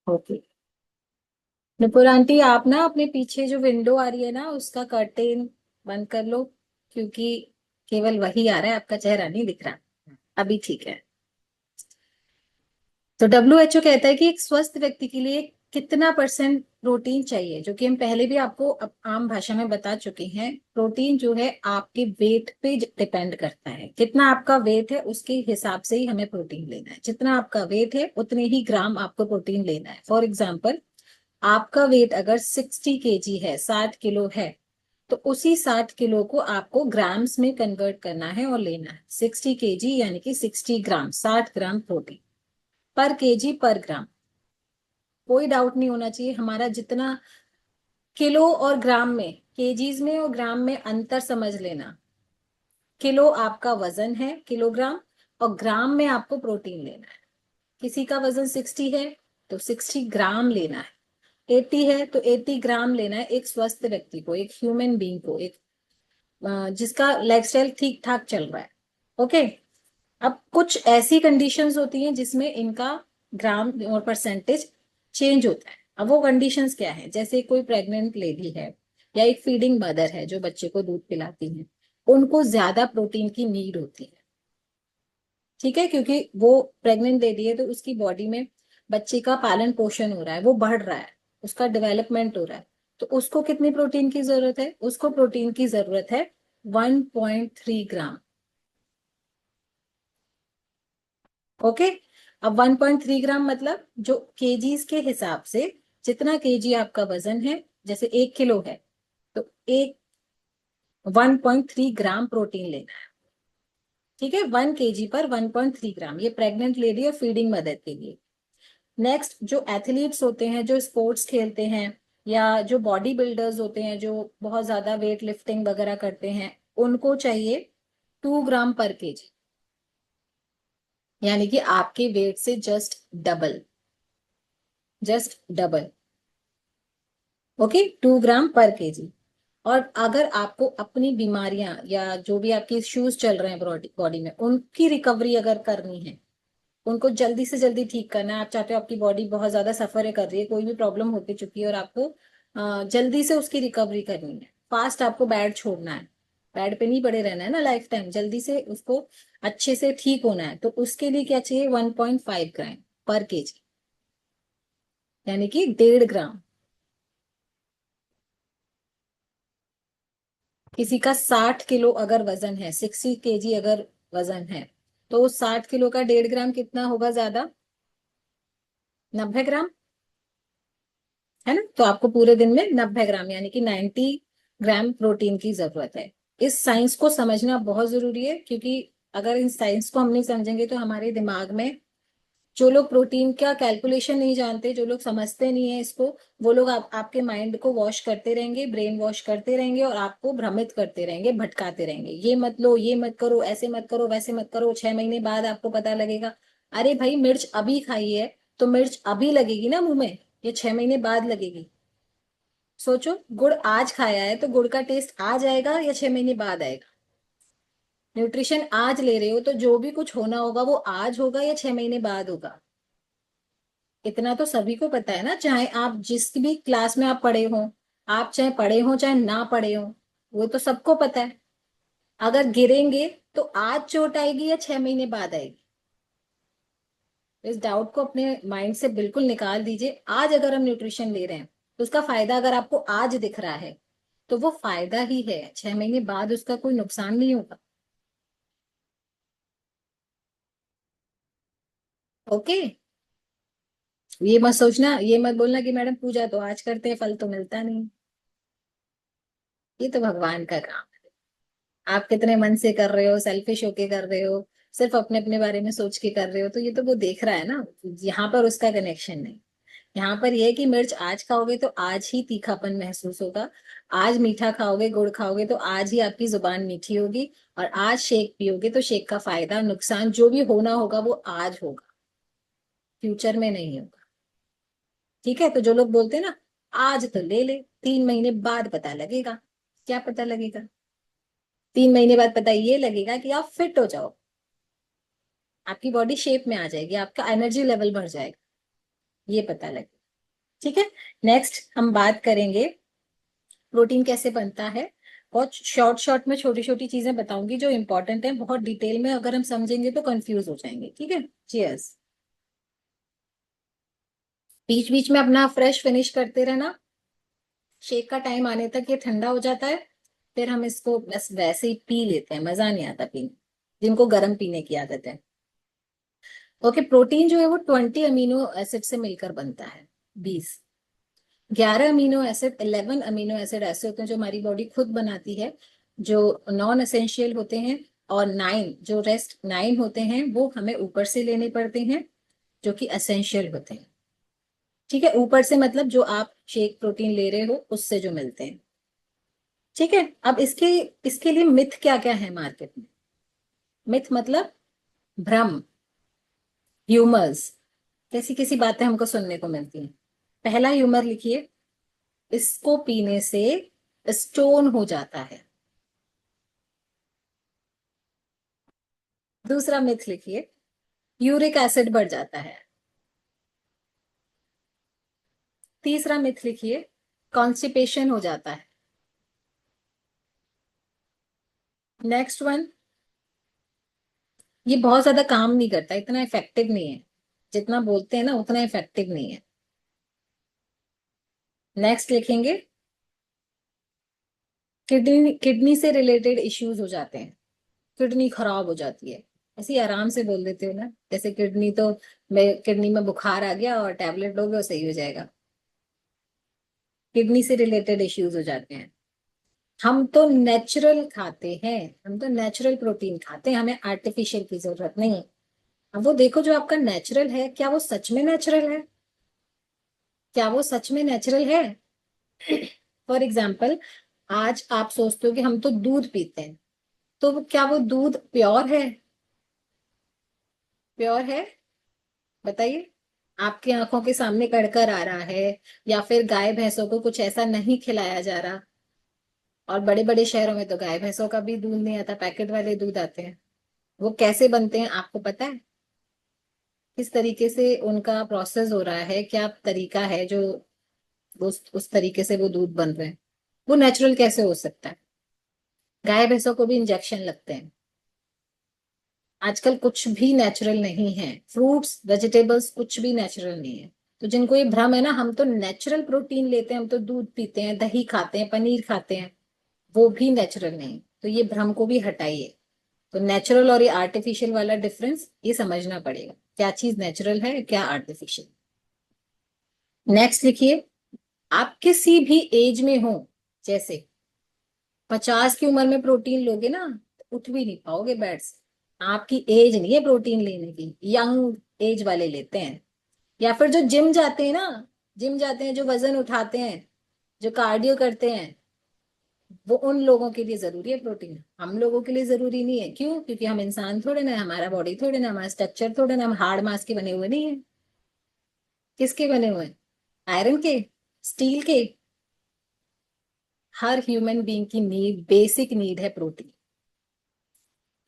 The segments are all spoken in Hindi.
ओके। नुपुर आंटी, आप ना अपने पीछे जो विंडो आ रही है ना, उसका कर्टेन बंद कर लो, क्योंकि केवल वही आ रहा है, आपका चेहरा नहीं दिख रहा। अभी ठीक है। तो WHO कहता है कि एक स्वस्थ व्यक्ति के लिए कितना परसेंट प्रोटीन चाहिए, जो कि हम पहले भी आपको आम भाषा में बता चुके हैं। प्रोटीन जो है आपके वेट पे डिपेंड करता है। कितना आपका वेट है उसके हिसाब से ही हमें प्रोटीन लेना है। जितना आपका वेट है उतने ही ग्राम आपको प्रोटीन लेना है। फॉर एग्जाम्पल, आपका वेट अगर 60 kg है, 60 किलो है, तो उसी 60 किलो को आपको ग्राम्स में कन्वर्ट करना है और लेना है। 60 kg यानी कि 60 ग्राम, 60 ग्राम प्रोटीन पर केजी पर ग्राम। कोई डाउट नहीं होना चाहिए। हमारा जितना किलो और ग्राम में, केजीज में और ग्राम में अंतर समझ लेना। किलो आपका वजन है, किलोग्राम, और ग्राम में आपको प्रोटीन लेना है। किसी का वजन 60 है तो 60 ग्राम लेना है। 80 है तो 80 ग्राम लेना है एक स्वस्थ व्यक्ति को, एक ह्यूमन बींग को, एक जिसका लाइफस्टाइल ठीक ठाक चल रहा है। ओके। अब कुछ ऐसी कंडीशंस होती हैं जिसमें इनका ग्राम और परसेंटेज चेंज होता है। अब वो कंडीशंस क्या है? जैसे कोई प्रेग्नेंट लेडी है या एक फीडिंग मदर है जो बच्चे को दूध पिलाती है, उनको ज्यादा प्रोटीन की नीड होती है। ठीक है, क्योंकि वो प्रेग्नेंट लेडी है तो उसकी बॉडी में बच्चे का पालन पोषण हो रहा है, वो बढ़ रहा है, उसका डेवलपमेंट हो रहा है। तो उसको कितनी प्रोटीन की जरूरत है? उसको प्रोटीन की जरूरत है 1.3 ग्राम। ओके। अब 1.3 ग्राम मतलब जो केजीज के हिसाब से, जितना केजी आपका वजन है, जैसे 1 किलो है तो एक 1.3 ग्राम प्रोटीन लेना है। ठीक है, 1 केजी पर 1.3 ग्राम, ये प्रेग्नेंट लेडी और फीडिंग मदर के लिए। नेक्स्ट, जो एथलीट्स होते हैं, जो स्पोर्ट्स खेलते हैं, या जो बॉडी बिल्डर्स होते हैं, जो बहुत ज्यादा वेट लिफ्टिंग वगैरह करते हैं, उनको चाहिए 2 ग्राम पर केजी, यानी कि आपके वेट से just double, just double. Okay, 2 ग्राम पर केजी। और अगर आपको अपनी बीमारियां या जो भी आपके इश्यूज चल रहे हैं बॉडी बॉडी में, उनकी रिकवरी अगर करनी है, उनको जल्दी से जल्दी ठीक करना है, आप चाहते हो आपकी बॉडी बहुत ज्यादा सफर कर रही है, कोई भी प्रॉब्लम होती चुकी है और आपको जल्दी से उसकी रिकवरी करनी है, फास्ट आपको बेड छोड़ना है, बेड पे नहीं पड़े रहना है ना लाइफ टाइम, जल्दी से उसको अच्छे से ठीक होना है, तो उसके लिए क्या चाहिए? 1.5 ग्राम पर केजी, यानी कि 1.5 ग्राम। किसी का 60 किलो अगर वजन है, 60 kg अगर वजन है, तो उस 60 किलो का 1.5 ग्राम कितना होगा ज्यादा? 90 ग्राम, है ना? तो आपको पूरे दिन में 90 ग्राम यानी कि 90 ग्राम प्रोटीन की जरूरत है। इस साइंस को समझना बहुत जरूरी है, क्योंकि अगर इन साइंस को हम नहीं समझेंगे तो हमारे दिमाग में, जो लोग प्रोटीन का कैलकुलेशन नहीं जानते, जो लोग समझते नहीं है इसको, वो लोग आपके माइंड को वॉश करते रहेंगे, ब्रेन वॉश करते रहेंगे, और आपको भ्रमित करते रहेंगे, भटकाते रहेंगे। ये मत लो, ये मत करो, ऐसे मत करो, वैसे मत करो, 6 महीने बाद आपको पता लगेगा। अरे भाई, मिर्च अभी खाई है तो मिर्च अभी लगेगी ना मुंह में, ये 6 महीने बाद लगेगी? सोचो, गुड़ आज खाया है तो गुड़ का टेस्ट आज आएगा या 6 महीने बाद आएगा? न्यूट्रिशन आज ले रहे हो तो जो भी कुछ होना होगा वो आज होगा या 6 महीने बाद होगा? इतना तो सभी को पता है ना, चाहे आप जिस भी क्लास में आप पढ़े हो, आप चाहे पढ़े हो चाहे ना पढ़े हो, वो तो सबको पता है। अगर गिरेंगे तो आज चोट आएगी या 6 महीने बाद आएगी? इस डाउट को अपने माइंड से बिल्कुल निकाल दीजिए। आज अगर हम न्यूट्रिशन ले रहे हैं तो उसका फायदा अगर आपको आज दिख रहा है तो वो फायदा ही है, 6 महीने बाद उसका कोई नुकसान नहीं होगा। ओके। ये मत सोचना, ये मत बोलना कि मैडम पूजा तो आज करते हैं, फल तो मिलता नहीं। ये तो भगवान का काम है। आप कितने मन से कर रहे हो, सेल्फिश होके कर रहे हो, सिर्फ अपने अपने बारे में सोच के कर रहे हो, तो ये तो वो देख रहा है ना। यहाँ पर उसका कनेक्शन नहीं। यहाँ पर यह है कि मिर्च आज खाओगे तो आज ही तीखापन महसूस होगा, आज मीठा खाओगे, गुड़ खाओगे तो आज ही आपकी जुबान मीठी होगी, और आज शेक पियोगे तो शेक का फायदा नुकसान जो भी होना होगा वो आज होगा, फ्यूचर में नहीं होगा। ठीक है, तो जो लोग बोलते हैं ना, आज तो ले ले, 3 महीने बाद पता लगेगा। क्या पता लगेगा? 3 महीने बाद पता ये लगेगा कि आप फिट हो जाओ, आपकी बॉडी शेप में आ जाएगी, आपका एनर्जी लेवल बढ़ जाएगा, ये पता लगेगा। ठीक है, नेक्स्ट हम बात करेंगे प्रोटीन कैसे बनता है। बहुत शॉर्ट शॉर्ट में छोटी छोटी चीजें बताऊंगी जो इंपॉर्टेंट है, बहुत डिटेल में अगर हम समझेंगे तो कंफ्यूज हो जाएंगे। ठीक है, चीयर्स। बीच बीच में अपना फ्रेश फिनिश करते रहना, शेक का टाइम आने तक ये ठंडा हो जाता है, फिर हम इसको बस वैसे ही पी लेते हैं, मजा नहीं आता पीने, जिनको गर्म पीने की आदत है। ओके, प्रोटीन जो है वो 20 अमीनो एसिड से मिलकर बनता है। 20, 11 अमीनो एसिड, 11 अमीनो एसिड ऐसे होते हैं जो हमारी बॉडी खुद बनाती है, जो नॉन एसेंशियल होते हैं, और 9 जो रेस्ट 9 होते हैं वो हमें ऊपर से लेने पड़ते हैं, जो कि एसेंशियल होते हैं। ठीक है, ऊपर से मतलब जो आप शेक प्रोटीन ले रहे हो उससे जो मिलते हैं। ठीक है, अब इसके इसके लिए मिथ क्या क्या है मार्केट में। मिथ मतलब भ्रम, ह्यूमर्स, कैसी कैसी बातें हमको सुनने को मिलती हैं। पहला ह्यूमर लिखिए, इसको पीने से स्टोन हो जाता है। दूसरा मिथ लिखिए, यूरिक एसिड बढ़ जाता है। तीसरा मिथ लिखिए, कॉन्स्टिपेशन हो जाता है। नेक्स्ट वन, ये बहुत ज्यादा काम नहीं करता, इतना इफेक्टिव नहीं है, जितना बोलते हैं ना उतना इफेक्टिव नहीं है। नेक्स्ट लिखेंगे, किडनी किडनी से रिलेटेड इश्यूज हो जाते हैं, किडनी खराब हो जाती है। ऐसे ही आराम से बोल देते हो ना, जैसे किडनी तो, मैं किडनी में बुखार आ गया और टैबलेट लोगे और सही हो जाएगा। किडनी से रिलेटेड इश्यूज हो जाते हैं। हम तो नेचुरल खाते हैं, हम तो नेचुरल प्रोटीन खाते हैं, हमें आर्टिफिशियल की जरूरत नहीं है। अब वो देखो जो आपका नेचुरल है, क्या वो सच में नेचुरल है, क्या वो सच में नेचुरल है। फॉर एग्जाम्पल, आज आप सोचते हो कि हम तो दूध पीते हैं, तो क्या वो दूध प्योर है, प्योर है, बताइए। आपकी आंखों के सामने कड़कर आ रहा है, या फिर गाय भैंसों को कुछ ऐसा नहीं खिलाया जा रहा। और बड़े बड़े शहरों में तो गाय भैंसों का भी दूध नहीं आता, पैकेट वाले दूध आते हैं। वो कैसे बनते हैं आपको पता है, किस तरीके से उनका प्रोसेस हो रहा है, क्या तरीका है जो उस तरीके से वो दूध बन रहे हैं। वो नेचुरल कैसे हो सकता है। गाय भैंसों को भी इंजेक्शन लगते हैं। आजकल कुछ भी नेचुरल नहीं है, फ्रूट्स वेजिटेबल्स कुछ भी नेचुरल नहीं है। तो जिनको ये भ्रम है ना, हम तो नेचुरल प्रोटीन लेते हैं, हम तो दूध पीते हैं, दही खाते हैं, पनीर खाते हैं, वो भी नेचुरल नहीं। तो ये भ्रम को भी हटाइए। तो नेचुरल और ये आर्टिफिशियल वाला डिफरेंस ये समझना पड़ेगा, क्या चीज नेचुरल है क्या आर्टिफिशियल। नेक्स्ट लिखिए, आप किसी भी एज में हो, जैसे 50 की उम्र में प्रोटीन लोगे ना तो उठ भी नहीं पाओगे बेड से। आपकी एज नहीं है प्रोटीन लेने की, यंग एज वाले लेते हैं। या फिर जो जिम जाते हैं ना, जिम जाते हैं जो वजन उठाते हैं, जो कार्डियो करते हैं, वो उन लोगों के लिए जरूरी है प्रोटीन, हम लोगों के लिए जरूरी नहीं है। क्यों? क्योंकि हम इंसान थोड़े ना, हमारा बॉडी थोड़े ना, हमारा स्ट्रक्चर थोड़े ना, हम हार्ड मास के बने हुए नहीं है। किसके बने हुए हैं? आयरन के, स्टील के। हर ह्यूमन बीइंग की नीड, बेसिक नीड है प्रोटीन।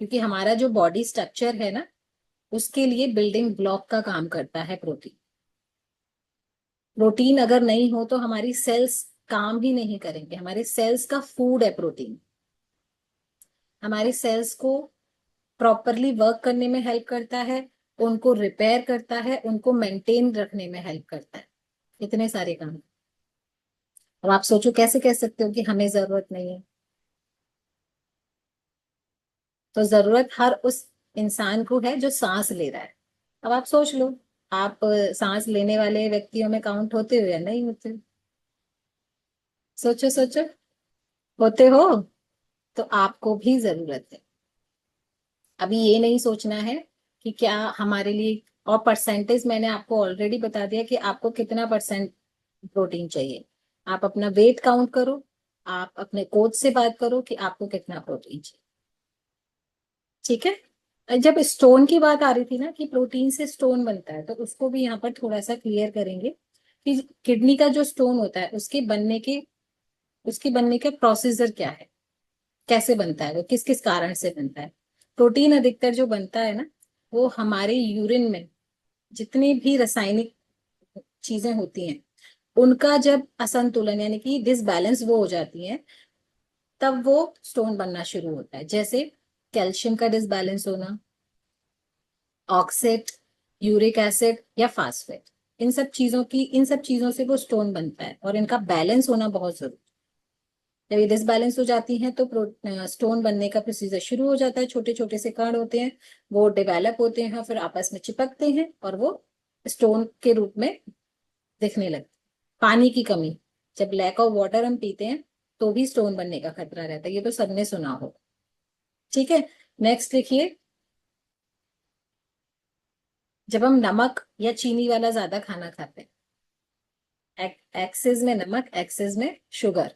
क्योंकि हमारा जो बॉडी स्ट्रक्चर है ना, उसके लिए बिल्डिंग ब्लॉक का काम करता है प्रोटीन। प्रोटीन अगर नहीं हो तो हमारी सेल्स काम ही नहीं करेंगे, हमारे सेल्स का फूड है प्रोटीन। हमारी सेल्स को प्रॉपरली वर्क करने में हेल्प करता है, उनको रिपेयर करता है, उनको मेंटेन रखने में हेल्प करता है, इतने सारे काम। अब आप सोचो कैसे कह सकते हो कि हमें जरूरत नहीं है। तो जरूरत हर उस इंसान को है जो सांस ले रहा है। अब आप सोच लो, आप सांस लेने वाले व्यक्तियों में काउंट होते हो या नहीं होते? सोचो सोचो, होते हो, तो आपको भी जरूरत है। अभी ये नहीं सोचना है कि क्या हमारे लिए, और परसेंटेज मैंने आपको ऑलरेडी बता दिया कि आपको कितना परसेंट प्रोटीन चाहिए। आप अपना वेट काउंट करो, आप अपने कोच से बात करो कि आपको कितना प्रोटीन चाहिए। ठीक है, जब स्टोन की बात आ रही थी ना कि प्रोटीन से स्टोन बनता है, तो उसको भी यहाँ पर थोड़ा सा क्लियर करेंगे कि किडनी का जो स्टोन होता है उसके बनने का प्रोसीजर क्या है, कैसे बनता है, वो किस किस कारण से बनता है। प्रोटीन अधिकतर जो बनता है ना, वो हमारे यूरिन में जितनी भी रासायनिक चीजें होती हैं उनका जब असंतुलन यानी कि डिसबैलेंस वो हो जाती है, तब वो स्टोन बनना शुरू होता है। जैसे कैल्शियम का डिसबैलेंस होना, ऑक्सेट, यूरिक एसिड या फास्फेट, इन सब चीजों से वो स्टोन बनता है, और इनका बैलेंस होना बहुत जरूरी। जब ये डिसबैलेंस हो जाती हैं तो स्टोन बनने का प्रोसीजर शुरू हो जाता है। छोटे छोटे से कण होते हैं, वो डेवलप होते हैं, फिर आपस में चिपकते हैं और वो स्टोन के रूप में दिखने लगते हैं। पानी की कमी, जब लैक ऑफ वाटर हम पीते हैं तो भी स्टोन बनने का खतरा रहता है, ये तो सबने सुना हो। ठीक है, नेक्स्ट लिखिए। जब हम नमक या चीनी वाला ज्यादा खाना खाते हैं, एक्सेस में नमक, एक्सेस में शुगर,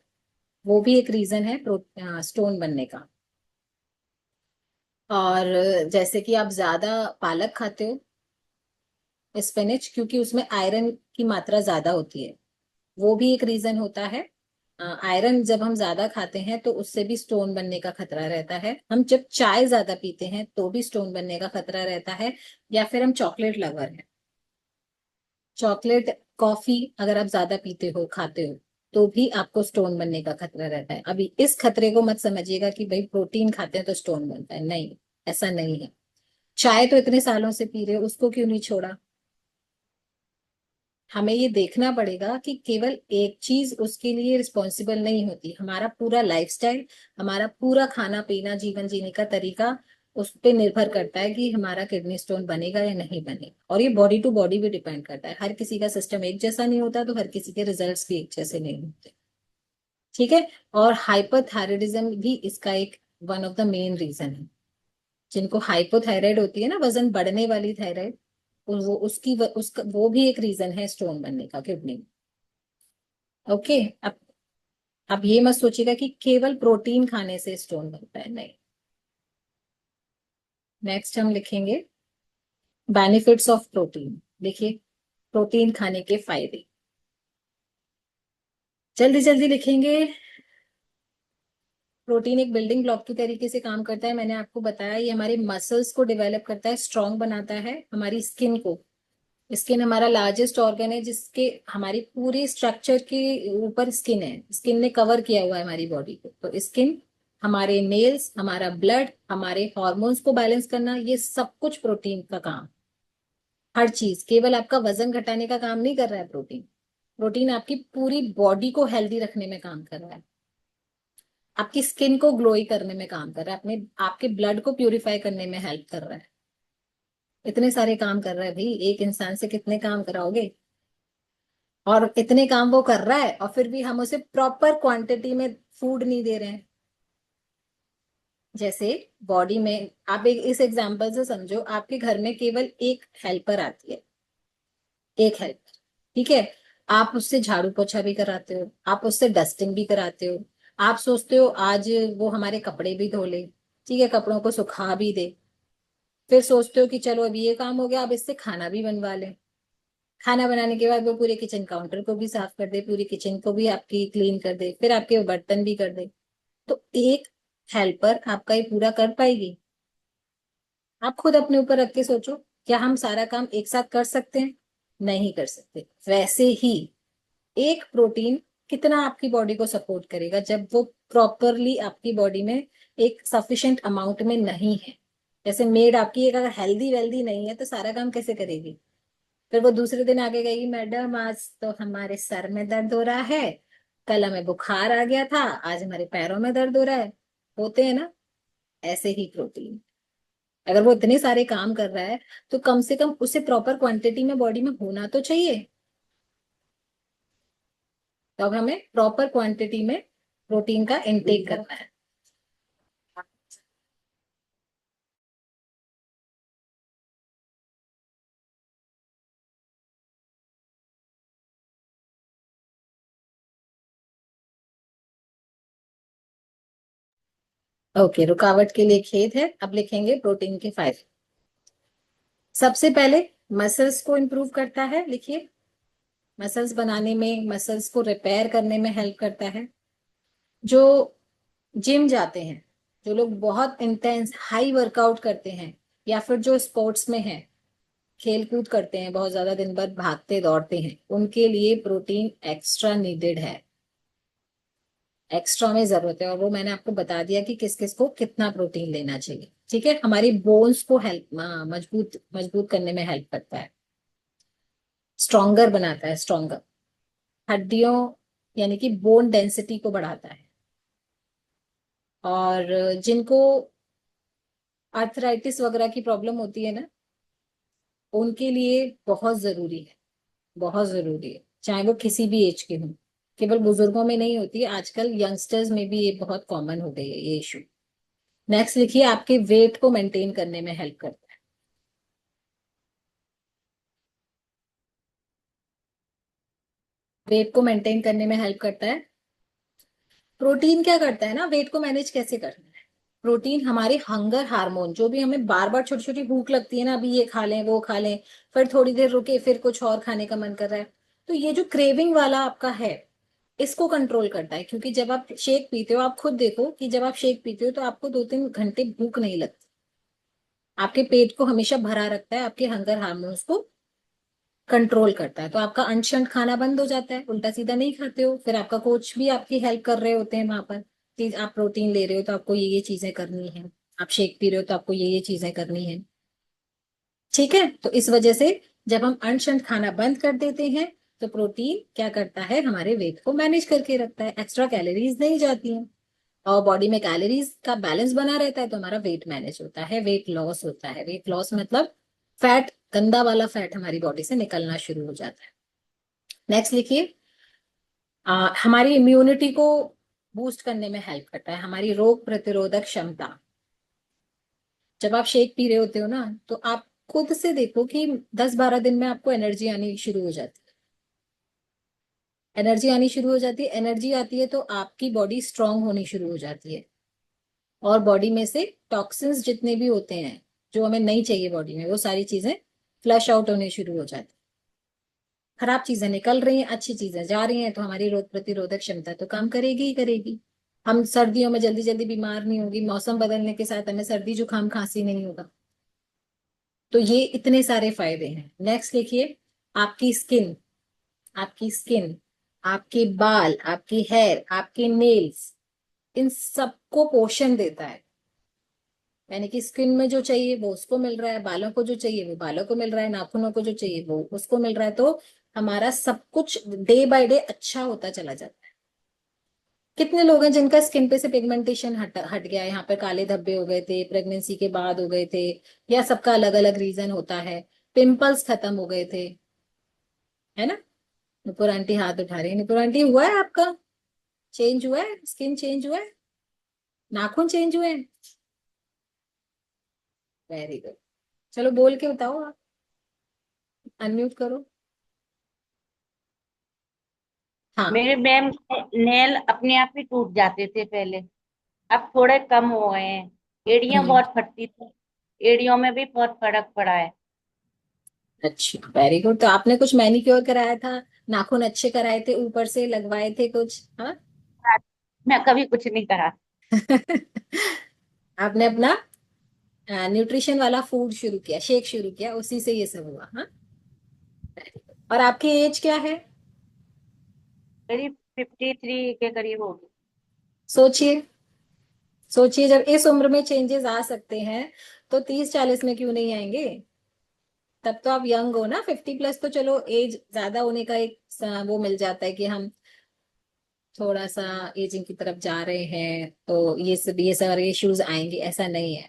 वो भी एक रीजन है स्टोन बनने का। और जैसे कि आप ज्यादा पालक खाते हो, स्पिनच, क्योंकि उसमें आयरन की मात्रा ज्यादा होती है, वो भी एक रीजन होता है। आयरन जब हम ज्यादा खाते हैं तो उससे भी स्टोन बनने का खतरा रहता है। हम जब चाय ज्यादा पीते हैं तो भी स्टोन बनने का खतरा रहता है। या फिर हम चॉकलेट लवर हैं, चॉकलेट, कॉफी अगर आप ज्यादा पीते हो, खाते हो, तो भी आपको स्टोन बनने का खतरा रहता है। अभी इस खतरे को मत समझिएगा कि भाई प्रोटीन खाते हैं तो स्टोन बनता है, नहीं, ऐसा नहीं है। चाय तो इतने सालों से पी रहे हो, उसको क्यों नहीं छोड़ा? हमें ये देखना पड़ेगा कि केवल एक चीज उसके लिए रिस्पॉन्सिबल नहीं होती, हमारा पूरा लाइफस्टाइल, हमारा पूरा खाना पीना, जीवन जीने का तरीका उस पे निर्भर करता है कि हमारा किडनी स्टोन बनेगा या नहीं बनेगा। और ये बॉडी टू बॉडी भी डिपेंड करता है, हर किसी का सिस्टम एक जैसा नहीं होता, तो हर किसी के रिजल्ट्स भी एक जैसे नहीं होते। ठीक है। और हाइपरथायराइडिज्म भी इसका एक one of the main reason है। जिनको हाइपोथायराइड होती है ना, वजन बढ़ने वाली थायराइड, वो उसका वो भी एक रीजन है स्टोन बनने का किडनी में। ओके। अब ये मत सोचिएगा कि केवल प्रोटीन खाने से स्टोन बनता है, नहीं। नेक्स्ट हम लिखेंगे बेनिफिट्स ऑफ प्रोटीन। देखिए, प्रोटीन खाने के फायदे जल्दी जल्दी लिखेंगे। प्रोटीन एक बिल्डिंग ब्लॉक की तरीके से काम करता है, मैंने आपको बताया। ये हमारे मसल्स को डेवलप करता है, स्ट्रांग बनाता है, हमारी स्किन को, स्किन हमारा लार्जेस्ट ऑर्गन है, जिसके हमारी पूरी स्ट्रक्चर के ऊपर स्किन है, स्किन ने कवर किया हुआ है हमारी बॉडी को। तो स्किन, हमारे नेल्स, हमारा ब्लड, हमारे हॉर्मोन्स को बैलेंस करना, ये सब कुछ प्रोटीन का काम। हर चीज, केवल आपका वजन घटाने का काम नहीं कर रहा है प्रोटीन। प्रोटीन आपकी पूरी बॉडी को हेल्दी रखने में काम कर रहा है, आपकी स्किन को ग्लोई करने में काम कर रहा है, अपने आपके ब्लड को प्यूरिफाई करने में हेल्प कर रहा है। इतने सारे काम कर रहा है भाई, एक इंसान से कितने काम कराओगे? और इतने काम वो कर रहा है और फिर भी हम उसे प्रॉपर क्वांटिटी में फूड नहीं दे रहे हैं। जैसे बॉडी में, आप एक इस एग्जांपल से समझो, आपके घर में केवल एक हेल्पर आती है, एक हेल्पर, ठीक है। आप उससे झाड़ू पोछा भी कराते हो, आप उससे डस्टिंग भी कराते हो, आप सोचते हो आज वो हमारे कपड़े भी धो ले, ठीक है, कपड़ों को सुखा भी दे। फिर सोचते हो कि चलो अभी ये काम हो गया, अब इससे खाना भी बनवा ले। खाना बनाने के बाद वो पूरे किचन काउंटर को भी साफ कर दे, पूरी किचन को भी आपकी क्लीन कर दे, फिर आपके बर्तन भी कर दे। तो एक हेल्पर आपका ये पूरा कर पाएगी? आप खुद अपने ऊपर रख के सोचो, क्या हम सारा काम एक साथ कर सकते हैं? नहीं कर सकते। वैसे ही एक प्रोटीन कितना आपकी बॉडी को सपोर्ट करेगा जब वो प्रॉपरली आपकी बॉडी में एक सफिशिएंट अमाउंट में नहीं है। जैसे मेड आपकी एक अगर हेल्दी वेल्दी नहीं है तो सारा काम कैसे करेगी? फिर वो दूसरे दिन आगे गई, मैडम आज तो हमारे सर में दर्द हो रहा है, कल हमें बुखार आ गया था, आज हमारे पैरों में दर्द हो रहा है। होते हैं ना? ऐसे ही प्रोटीन, अगर वो इतने सारे काम कर रहा है तो कम से कम उसे प्रॉपर क्वांटिटी में बॉडी में होना तो चाहिए। तो अब हमें प्रॉपर क्वांटिटी में प्रोटीन का इनटेक करना है। ओके, रुकावट के लिए खेद है, अब लिखेंगे प्रोटीन के फायदे। सबसे पहले मसल्स को इंप्रूव करता है, लिखिए, मसल्स बनाने में, मसल्स को रिपेयर करने में हेल्प करता है। जो जिम जाते हैं, जो लोग बहुत इंटेंस हाई वर्कआउट करते हैं, या फिर जो स्पोर्ट्स में हैं, खेल कूद करते हैं, बहुत ज्यादा दिन भर भागते दौड़ते हैं, उनके लिए प्रोटीन एक्स्ट्रा नीडेड है, एक्स्ट्रा में जरूरत है। और वो मैंने आपको बता दिया कि किस किस को कितना प्रोटीन लेना चाहिए। ठीक है, हमारी बोन्स को हेल्प मजबूत मजबूत करने में हेल्प करता है, स्ट्रोंगर बनाता है, स्ट्रोंगर हड्डियों यानी कि बोन डेंसिटी को बढ़ाता है। और जिनको आर्थराइटिस वगैरह की प्रॉब्लम होती है ना, उनके लिए बहुत जरूरी है, बहुत जरूरी है, चाहे वो किसी भी एज के हों। केवल बुजुर्गों में नहीं होती है, आजकल यंगस्टर्स में भी ये बहुत कॉमन हो गई है ये इशू। नेक्स्ट लिखिए, आपके वेट को मेंटेन करने में हेल्प करता है। वेट को मेंटेन करने में हेल्प करता है। प्रोटीन क्या करता है ना, वेट को मैनेज कैसे करना है। प्रोटीन हमारे हंगर हार्मोन, जो भी हमें बार बार छोटी छोटी भूख लगती है ना, अभी ये खा लें वो खा लें, फिर थोड़ी देर रुके फिर कुछ और खाने का मन कर रहा है, तो ये जो क्रेविंग वाला आपका है, इसको कंट्रोल करता है। क्योंकि जब आप शेक पीते हो, आप खुद देखो कि जब आप शेक पीते हो तो आपको 2-3 घंटे भूख नहीं लगती, आपके पेट को हमेशा भरा रखता है, आपके हंगर हार्मोन्स को कंट्रोल करता है। तो आपका अनशंट खाना बंद हो जाता है, उल्टा सीधा नहीं खाते हो, फिर आपका कोच भी आपकी हेल्प कर रहे होते हैं वहां पर कि आप प्रोटीन ले रहे हो तो आपको ये चीजें करनी है, आप शेक पी रहे हो तो आपको ये चीजें करनी है। ठीक है, तो इस वजह से जब हम अनशंट खाना बंद कर देते हैं तो प्रोटीन क्या करता है, हमारे वेट को मैनेज करके रखता है, एक्स्ट्रा कैलोरीज नहीं जाती हैं, और बॉडी में कैलोरीज का बैलेंस बना रहता है, तो हमारा वेट मैनेज होता है, वेट लॉस होता है। वेट लॉस मतलब फैट, गंदा वाला फैट हमारी बॉडी से निकलना शुरू हो जाता है। नेक्स्ट लिखिए, हमारी इम्यूनिटी को बूस्ट करने में हेल्प करता है, हमारी रोग प्रतिरोधक क्षमता। जब आप शेक पी रहे होते हो ना, तो आप खुद से देखो कि 10-12 दिन में आपको एनर्जी आनी शुरू हो जाती है, एनर्जी आनी शुरू हो जाती है। एनर्जी आती है तो आपकी बॉडी स्ट्रांग होनी शुरू हो जाती है, और बॉडी में से टॉक्सिन्स जितने भी होते हैं जो हमें नहीं चाहिए बॉडी में, वो सारी चीजें फ्लश आउट होने शुरू हो जाती है। खराब चीजें निकल रही हैं, अच्छी चीजें जा रही हैं, तो हमारी रोग प्रतिरोधक क्षमता तो काम करेगी ही करेगी। हम सर्दियों में जल्दी जल्दी बीमार नहीं होगी, मौसम बदलने के साथ हमें सर्दी जुकाम खांसी नहीं होगा। तो ये इतने सारे फायदे हैं। नेक्स्ट लिखिए, आपकी स्किन, आपकी स्किन, आपके बाल, आपकी हेयर, आपके नेल्स, इन सबको पोषण देता है। यानी कि स्किन में जो चाहिए वो उसको मिल रहा है, बालों को जो चाहिए वो बालों को मिल रहा है, नाखूनों को जो चाहिए वो उसको मिल रहा है, तो हमारा सब कुछ डे बाय डे अच्छा होता चला जाता है। कितने लोग हैं जिनका स्किन पे से पिगमेंटेशन हट हट गया है, यहाँ पे काले धब्बे हो गए थे, प्रेगनेंसी के बाद हो गए थे, या सबका अलग अलग रीजन होता है, पिंपल्स खत्म हो गए थे, है ना। नुपुर आंटी हाथ उठा रही है, नुपुर आंटी हुआ है आपका, चेंज हुआ है, स्किन चेंज हुआ है, नाखून चेंज हुए हैं। वेरी गुड, चलो बोल के बताओ आप, अनम्यूट करो। हाँ। मेरे मैम नेल अपने आप ही टूट जाते थे पहले, अब थोड़े कम हो गए हैं। एड़ियां हम्म। बहुत फटती थी, एड़ियों में भी बहुत फर्क पड़ा है। अच्छा, वेरी गुड। तो आपने कुछ मैनिक्योर कराया था, नाखून अच्छे कराए थे, ऊपर से लगवाए थे कुछ, हाँ? मैं कभी कुछ नहीं करा। आपने अपना न्यूट्रिशन वाला फूड शुरू किया, शेक शुरू किया, उसी से ये सब हुआ, हाँ। और आपकी एज क्या है? करीब 53 के करीब होगी। सोचिए, सोचिए, जब इस उम्र में चेंजेस आ सकते हैं तो 30-40 में क्यों नहीं आएंगे। तब तो आप यंग हो ना, 50+ तो चलो एज ज्यादा होने का एक वो मिल जाता है कि हम थोड़ा सा एजिंग की तरफ जा रहे हैं, तो ये सारे इश्यूज आएंगे, ऐसा नहीं है।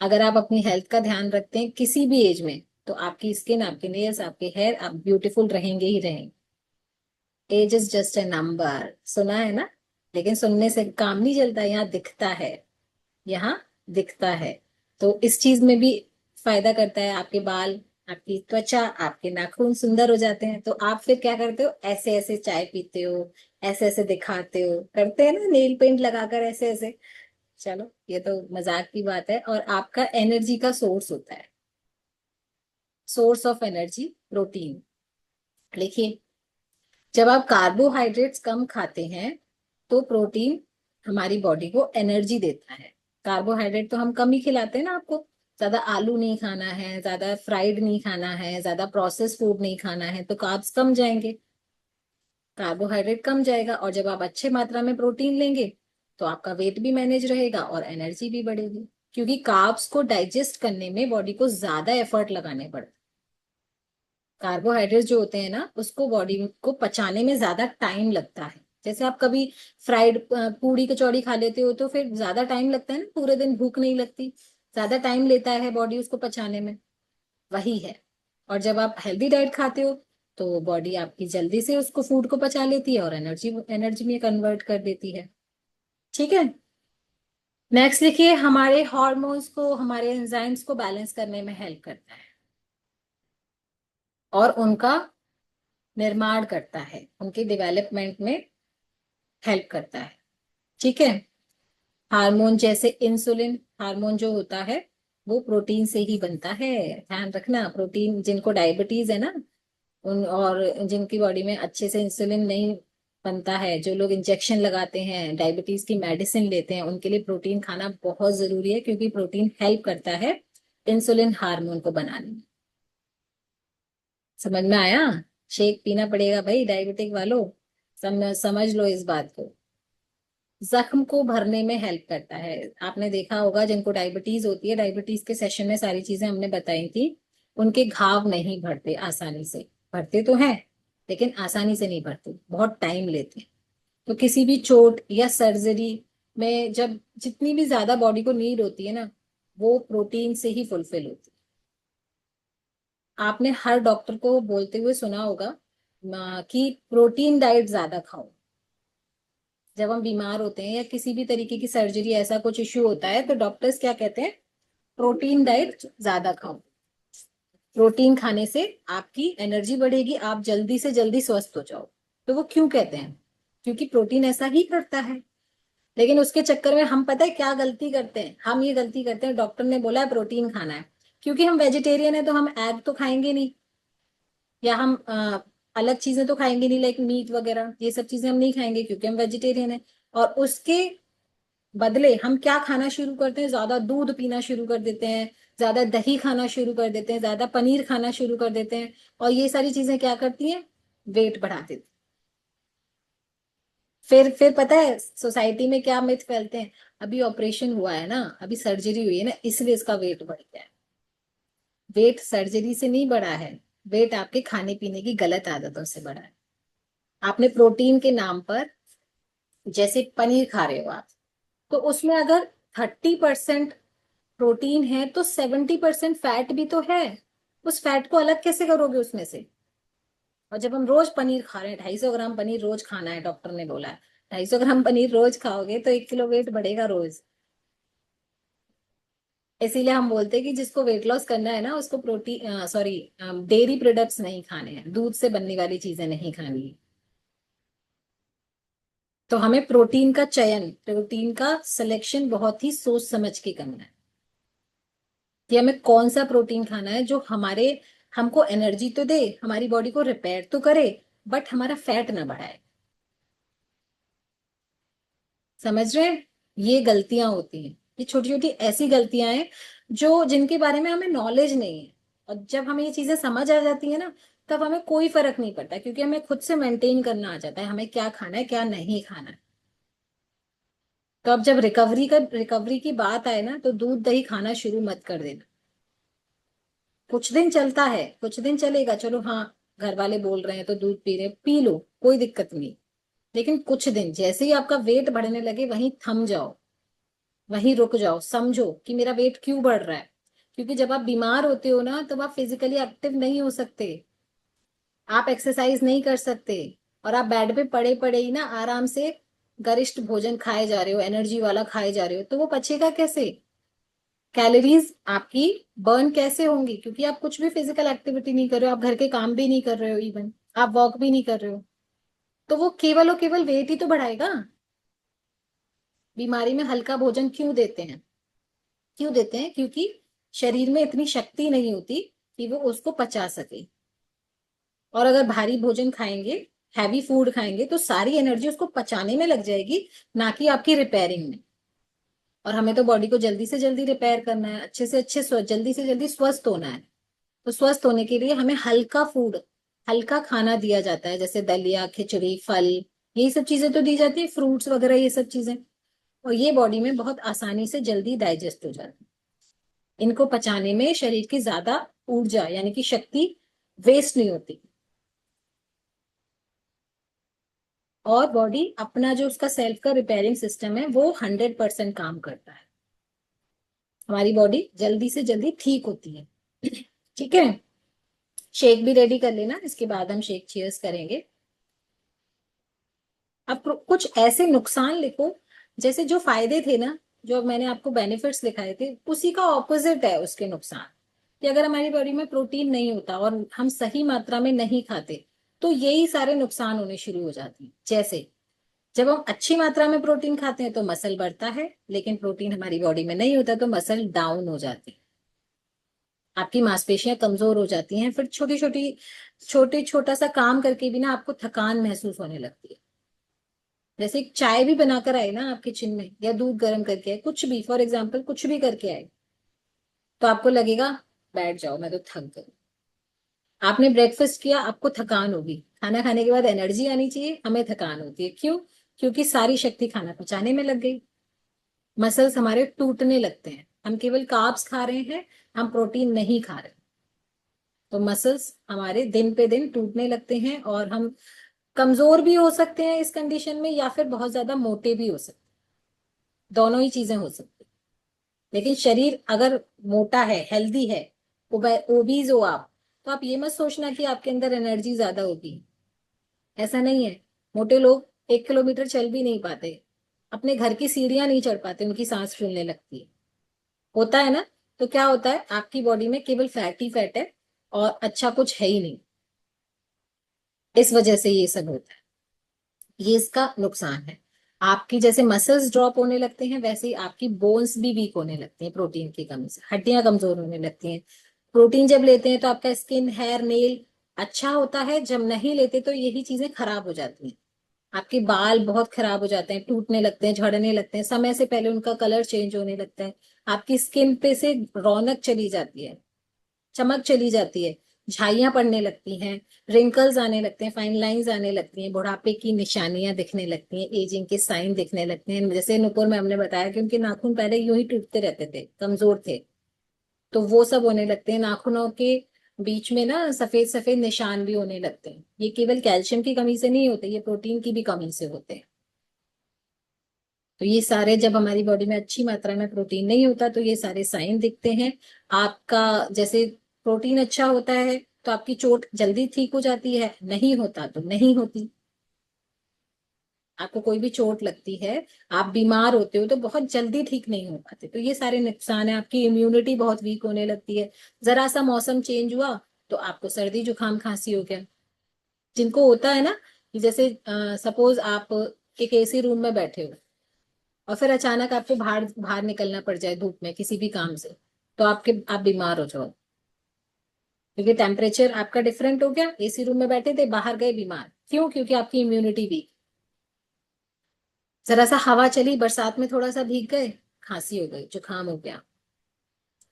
अगर आप अपनी हेल्थ का ध्यान रखते हैं किसी भी एज में, तो आपकी स्किन, आपके नेल्स, आपके हेयर, आप ब्यूटीफुल रहेंगे ही रहेंगे। Age is just a number, सुना है ना। लेकिन सुनने से काम नहीं चलता, यहाँ दिखता है, यहाँ दिखता है। तो इस चीज में भी फायदा करता है, आपके बाल, आपकी त्वचा, आपके नाखून सुंदर हो जाते हैं। तो आप फिर क्या करते हो, ऐसे ऐसे चाय पीते हो, ऐसे ऐसे दिखाते हो, करते हैं ना नेल पेंट लगाकर ऐसे ऐसे। चलो ये तो मजाक की बात है, और आपका एनर्जी का सोर्स होता है, सोर्स ऑफ एनर्जी प्रोटीन। देखिए, जब आप कार्बोहाइड्रेट्स कम खाते हैं तो प्रोटीन हमारी बॉडी को एनर्जी देता है। कार्बोहाइड्रेट तो हम कम ही खिलाते हैं ना आपको, ज्यादा आलू नहीं खाना है, ज्यादा फ्राइड नहीं खाना है, ज्यादा प्रोसेस फूड नहीं खाना है, तो कार्ब्स कम जाएंगे, कार्बोहाइड्रेट कम जाएगा। और जब आप अच्छे मात्रा में प्रोटीन लेंगे तो आपका वेट भी मैनेज रहेगा और एनर्जी भी बढ़ेगी, क्योंकि कार्ब्स को डाइजेस्ट करने में बॉडी को ज्यादा एफर्ट लगाने पड़ते हैं। कार्बोहाइड्रेट जो होते हैं ना, उसको बॉडी को पचाने में ज्यादा टाइम लगता है। जैसे आप कभी फ्राइड पूड़ी कचौड़ी खा लेते हो तो फिर ज्यादा टाइम लगता है ना, पूरे दिन भूख नहीं लगती, ज्यादा टाइम लेता है बॉडी उसको पचाने में। वही है। और जब आप हेल्दी डाइट खाते हो तो बॉडी आपकी जल्दी से उसको फूड को पचा लेती है और एनर्जी एनर्जी में कन्वर्ट कर देती है। ठीक है। नेक्स्ट लिखिए, हमारे हॉर्मोन्स को, हमारे एंजाइम्स को बैलेंस करने में हेल्प करता है और उनका निर्माण करता है, उनके डेवलपमेंट में हेल्प करता है। ठीक है। हार्मोन जैसे इंसुलिन हार्मोन जो होता है वो प्रोटीन से ही बनता है। ध्यान रखना, प्रोटीन, जिनको डायबिटीज है ना, उन और जिनकी बॉडी में अच्छे से इंसुलिन नहीं बनता है, जो लोग इंजेक्शन लगाते हैं, डायबिटीज की मेडिसिन लेते हैं, उनके लिए प्रोटीन खाना बहुत जरूरी है, क्योंकि प्रोटीन हेल्प करता है इंसुलिन हार्मोन को बनाने में। समझ में आया? शेक पीना पड़ेगा भाई डायबिटिक वालों, समझ लो इस बात को। जख्म को भरने में हेल्प करता है। आपने देखा होगा जिनको डायबिटीज होती है, डायबिटीज के सेशन में सारी चीजें हमने बताई थी, उनके घाव नहीं भरते आसानी से। भरते तो हैं लेकिन आसानी से नहीं भरते, बहुत टाइम लेते हैं। तो किसी भी चोट या सर्जरी में जब जितनी भी ज्यादा बॉडी को नीड होती है ना, वो प्रोटीन से ही फुलफिल होती है। आपने हर डॉक्टर को बोलते हुए सुना होगा कि प्रोटीन डाइट ज्यादा खाओ। जब हम बीमार होते हैं या किसी भी तरीके की सर्जरी, ऐसा कुछ इश्यू होता है, तो डॉक्टर्स क्या कहते हैं? प्रोटीन डाइट ज्यादा खाओ। प्रोटीन खाने से आपकी एनर्जी बढ़ेगी, आप जल्दी से जल्दी स्वस्थ हो जाओ। तो वो क्यों कहते हैं? क्योंकि प्रोटीन ऐसा ही करता है। लेकिन उसके चक्कर में हम, पता है क्या गलती करते हैं? हम ये गलती करते हैं, डॉक्टर ने बोला है प्रोटीन खाना है, क्योंकि हम वेजिटेरियन है तो हम एग तो खाएंगे नहीं, या हम अलग चीजें तो खाएंगे नहीं, लाइक मीट वगैरह, ये सब चीजें हम नहीं खाएंगे क्योंकि हम वेजिटेरियन है। और उसके बदले हम क्या खाना शुरू करते हैं? ज्यादा दूध पीना शुरू कर देते हैं, ज्यादा दही खाना शुरू कर देते हैं, ज्यादा पनीर खाना शुरू कर देते हैं। और ये सारी चीजें क्या करती हैं? वेट बढ़ा देती हैं। फिर पता है सोसाइटी में क्या मिथ फैलते हैं? अभी ऑपरेशन हुआ है ना, अभी सर्जरी हुई है ना, इसलिए इसका वेट बढ़ गया है। वेट सर्जरी से नहीं बढ़ा है, वेट आपके खाने पीने की गलत आदतों से बढ़ा है। आपने प्रोटीन के नाम पर, जैसे पनीर खा रहे हो आप, तो उसमें अगर 30% प्रोटीन है तो 70% फैट भी तो है। उस फैट को अलग कैसे करोगे उसमें से? और जब हम रोज पनीर खा रहे हैं, 250 ग्राम पनीर रोज खाना है, डॉक्टर ने बोला है, 250 ग्राम पनीर रोज खाओगे तो 1 किलो वेट बढ़ेगा रोज। इसीलिए हम बोलते हैं कि जिसको वेट लॉस करना है ना, उसको प्रोटीन, सॉरी, डेयरी प्रोडक्ट्स नहीं खाने हैं, दूध से बनने वाली चीजें नहीं खानी है। तो हमें प्रोटीन का चयन, प्रोटीन का सिलेक्शन बहुत ही सोच समझ के करना है कि हमें कौन सा प्रोटीन खाना है जो हमारे, हमको एनर्जी तो दे, हमारी बॉडी को रिपेयर तो करे, बट हमारा फैट ना बढ़ाए। समझ रहे हैं? ये गलतियां होती हैं, ये छोटी छोटी ऐसी गलतियां हैं जो, जिनके बारे में हमें नॉलेज नहीं है। और जब हमें ये चीजें समझ आ जाती है ना, तब हमें कोई फर्क नहीं पड़ता, क्योंकि हमें खुद से मेंटेन करना आ जाता है हमें क्या खाना है क्या नहीं खाना है। तो अब जब रिकवरी की बात आए ना, तो दूध दही खाना शुरू मत कर देना। कुछ दिन चलता है, कुछ दिन चलेगा, चलो हाँ, घर वाले बोल रहे हैं तो दूध पी रहे, पी लो, कोई दिक्कत नहीं। लेकिन कुछ दिन जैसे ही आपका वेट बढ़ने लगे, वहीं थम जाओ, वहीं रुक जाओ, समझो कि मेरा वेट क्यों बढ़ रहा है। क्योंकि जब आप बीमार होते हो ना, तब आप फिजिकली एक्टिव नहीं हो सकते, आप एक्सरसाइज नहीं कर सकते, और आप बेड पे पड़े पड़े ही ना आराम से गरिष्ठ भोजन खाए जा रहे हो, एनर्जी वाला खाए जा रहे हो, तो वो पचेगा कैसे? कैलोरीज आपकी बर्न कैसे होंगी? क्योंकि आप कुछ भी फिजिकल एक्टिविटी नहीं कर रहे हो, आप घर के काम भी नहीं कर रहे हो, इवन आप वॉक भी नहीं कर रहे हो, तो वो केवल और केवल वेट ही तो बढ़ाएगा। बीमारी में हल्का भोजन क्यों देते हैं? क्यों देते हैं? क्योंकि शरीर में इतनी शक्ति नहीं होती कि वो उसको पचा सके। और अगर भारी भोजन खाएंगे, हैवी फूड खाएंगे, तो सारी एनर्जी उसको पचाने में लग जाएगी, ना कि आपकी रिपेयरिंग में। और हमें तो बॉडी को जल्दी से जल्दी रिपेयर करना है, अच्छे से अच्छे जल्दी से जल्दी स्वस्थ होना है। तो स्वस्थ होने के लिए हमें हल्का फूड, हल्का खाना दिया जाता है, जैसे दलिया, खिचड़ी, फल, यही सब चीजें तो दी जाती है, फ्रूट्स वगैरह ये सब चीजें। और ये बॉडी में बहुत आसानी से जल्दी डाइजेस्ट हो जाती है। इनको पचाने में शरीर की ज्यादा ऊर्जा यानी कि शक्ति वेस्ट नहीं होती, और बॉडी अपना जो उसका सेल्फ का रिपेयरिंग सिस्टम है वो 100% काम करता है। हमारी बॉडी जल्दी से जल्दी ठीक होती है। ठीक है, शेक भी रेडी कर लेना, इसके बाद हम शेक चीयर्स करेंगे। अब कुछ ऐसे नुकसान लिखो, जैसे जो फायदे थे ना, जो मैंने आपको बेनिफिट्स दिखाए थे, उसी का ऑपोजिट है उसके नुकसान। कि अगर हमारी बॉडी में प्रोटीन नहीं होता और हम सही मात्रा में नहीं खाते, तो यही सारे नुकसान होने शुरू हो जाते हैं। जैसे जब हम अच्छी मात्रा में प्रोटीन खाते हैं तो मसल बढ़ता है, लेकिन प्रोटीन हमारी बॉडी में नहीं होता तो मसल डाउन हो जाती है, आपकी मांसपेशियां कमजोर हो जाती हैं, फिर छोटा सा काम करके भी ना आपको थकान महसूस होने लगती है। जैसे एक चाय भी बनाकर आए ना आप किचन में, या दूध गर्म करके आए, कुछ भी, फॉर एग्जाम्पल कुछ भी करके आए, तो आपको लगेगा बैठ जाओ मैं तो थक गई। आपने ब्रेकफास्ट किया, आपको थकान होगी, खाना खाने के बाद एनर्जी आनी चाहिए, हमें थकान होती है, क्यों? क्योंकि सारी शक्ति खाना पचाने में लग गई। मसल्स हमारे टूटने लगते हैं, हम केवल कार्ब्स खा रहे हैं, हम प्रोटीन नहीं खा रहे, तो मसल्स हमारे दिन पे दिन टूटने लगते हैं, और हम कमजोर भी हो सकते हैं इस कंडीशन में, या फिर बहुत ज्यादा मोटे भी हो सकते हैं, दोनों ही चीजें हो सकती हैं। लेकिन शरीर अगर मोटा है, हेल्दी है, ओबीज हो आप, तो आप ये मत सोचना कि आपके अंदर एनर्जी ज्यादा होगी, ऐसा नहीं है। मोटे लोग 1 किलोमीटर चल भी नहीं पाते, अपने घर की सीढ़ियां नहीं चढ़ पाते, उनकी सांस फूलने लगती है, होता है ना। तो क्या होता है, आपकी बॉडी में केवल फैट ही फैट है, और अच्छा कुछ है ही नहीं, इस वजह से ये सब होता है। ये इसका नुकसान है। आपकी जैसे मसल्स ड्रॉप होने लगते हैं, वैसे ही आपकी बोन्स भी वीक होने लगती हैं, प्रोटीन की कमी से हड्डियां कमजोर होने लगती हैं। प्रोटीन जब लेते हैं तो आपका स्किन, हेयर, नेल अच्छा होता है, जब नहीं लेते तो यही चीजें खराब हो जाती हैं। आपके बाल बहुत खराब हो जाते हैं, टूटने लगते हैं, झड़ने लगते हैं, समय से पहले उनका कलर चेंज होने लगता है, आपकी स्किन पे से रौनक चली जाती है, चमक चली जाती है, झाइयां पड़ने लगती हैं, रिंकल्स आने लगते हैं, फाइन लाइंस आने लगती हैं, बुढ़ापे की निशानियां दिखने लगती हैं, एजिंग के साइन दिखने लगते हैं। जैसे नुपुर मैम ने बताया कि उनके नाखून पहले यूं ही टूटते रहते थे, कमजोर थे, तो वो सब होने लगते हैं। नाखूनों के बीच में ना सफेद सफेद निशान भी होने लगते हैं। ये केवल कैल्शियम की कमी से नहीं होते, ये प्रोटीन की भी कमी से होते हैं। तो ये सारे, जब हमारी बॉडी में अच्छी मात्रा में प्रोटीन नहीं होता तो ये सारे साइन दिखते हैं। आपका जैसे प्रोटीन अच्छा होता है तो आपकी चोट जल्दी ठीक हो जाती है, नहीं होता तो नहीं होती। आपको कोई भी चोट लगती है, आप बीमार होते हो तो बहुत जल्दी ठीक नहीं हो पाते, तो ये सारे नुकसान है। आपकी इम्यूनिटी बहुत वीक होने लगती है, जरा सा मौसम चेंज हुआ तो आपको सर्दी जुकाम खांसी हो गया। जिनको होता है ना, कि जैसे सपोज आप एक एसी रूम में बैठे हो, और फिर अचानक आपको बाहर बाहर निकलना पड़ जाए धूप में किसी भी काम से, तो आप बीमार हो जाओ, क्योंकि टेम्परेचर आपका डिफरेंट हो गया, एसी रूम में बैठे थे, बाहर गए बीमार, क्यों? क्योंकि आपकी इम्यूनिटी वीक। जरा सा हवा चली, बरसात में थोड़ा सा भीग गए, खांसी हो गई, जुकाम हो गया,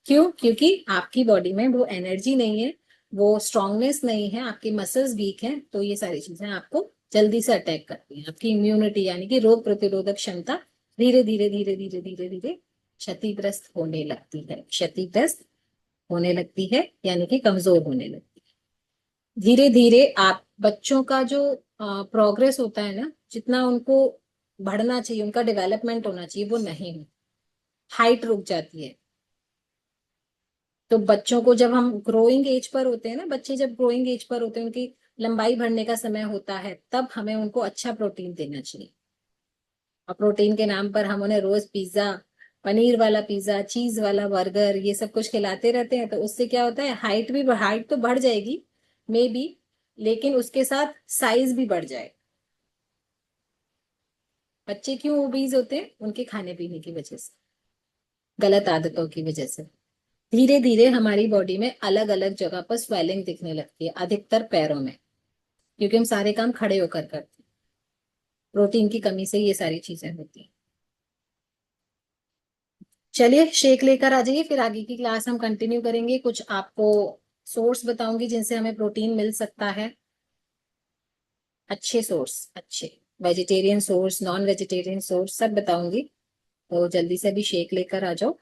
क्यों? क्योंकि आपकी बॉडी में वो एनर्जी नहीं है, वो स्ट्रांगनेस नहीं है, आपकी मसल्स वीक हैं, तो ये सारी चीजें आपको जल्दी से अटैक करती हैं। आपकी इम्यूनिटी यानी कि रोग प्रतिरोधक क्षमता धीरे धीरे धीरे धीरे धीरे धीरे क्षतिग्रस्त होने लगती है, क्षतिग्रस्त होने लगती है, यानी कि कमजोर होने लगती है धीरे धीरे। आप बच्चों का जो प्रोग्रेस होता है ना, जितना उनको बढ़ना चाहिए, उनका डेवलपमेंट होना चाहिए, वो नहीं हो, हाइट रुक जाती है। तो बच्चों को जब हम ग्रोइंग एज पर होते हैं ना, बच्चे जब ग्रोइंग एज पर होते हैं, उनकी लंबाई बढ़ने का समय होता है, तब हमें उनको अच्छा प्रोटीन देना चाहिए। और प्रोटीन के नाम पर हम उन्हें रोज पिज्जा, पनीर वाला पिज्जा, चीज वाला बर्गर, ये सब कुछ खिलाते रहते हैं, तो उससे क्या होता है, हाइट तो बढ़ जाएगी मे बी, लेकिन उसके साथ साइज भी बढ़ जाए। बच्चे क्यों ओबीज होते हैं? उनके खाने पीने की वजह से, गलत आदतों की वजह से। धीरे धीरे हमारी बॉडी में अलग अलग जगह पर स्वेलिंग दिखने लगती है, अधिकतर पैरों में, क्योंकि हम सारे काम खड़े होकर करते हैं। प्रोटीन की कमी से ये सारी चीजें होती हैं। चलिए शेक लेकर आ जाइए, फिर आगे की क्लास हम कंटिन्यू करेंगे। कुछ आपको सोर्स बताऊंगी जिनसे हमें प्रोटीन मिल सकता है, अच्छे सोर्स, अच्छे vegetarian source, non vegetarian source सब बताऊंगी। तो जल्दी से भी शेक लेकर आ जाओ।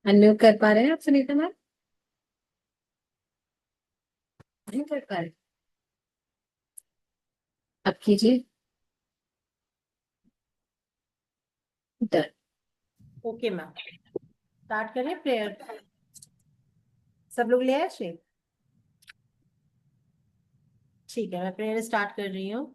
अनम्यूट कर पा रहे हैं आप सुनीता मैम? नहीं कर पा रहे? अब कीजिए। डन। ओके मैम, स्टार्ट करें प्रेयर। सब लोग ले आए शेक? ठीक है, मैं प्रेयर स्टार्ट कर रही हूँ।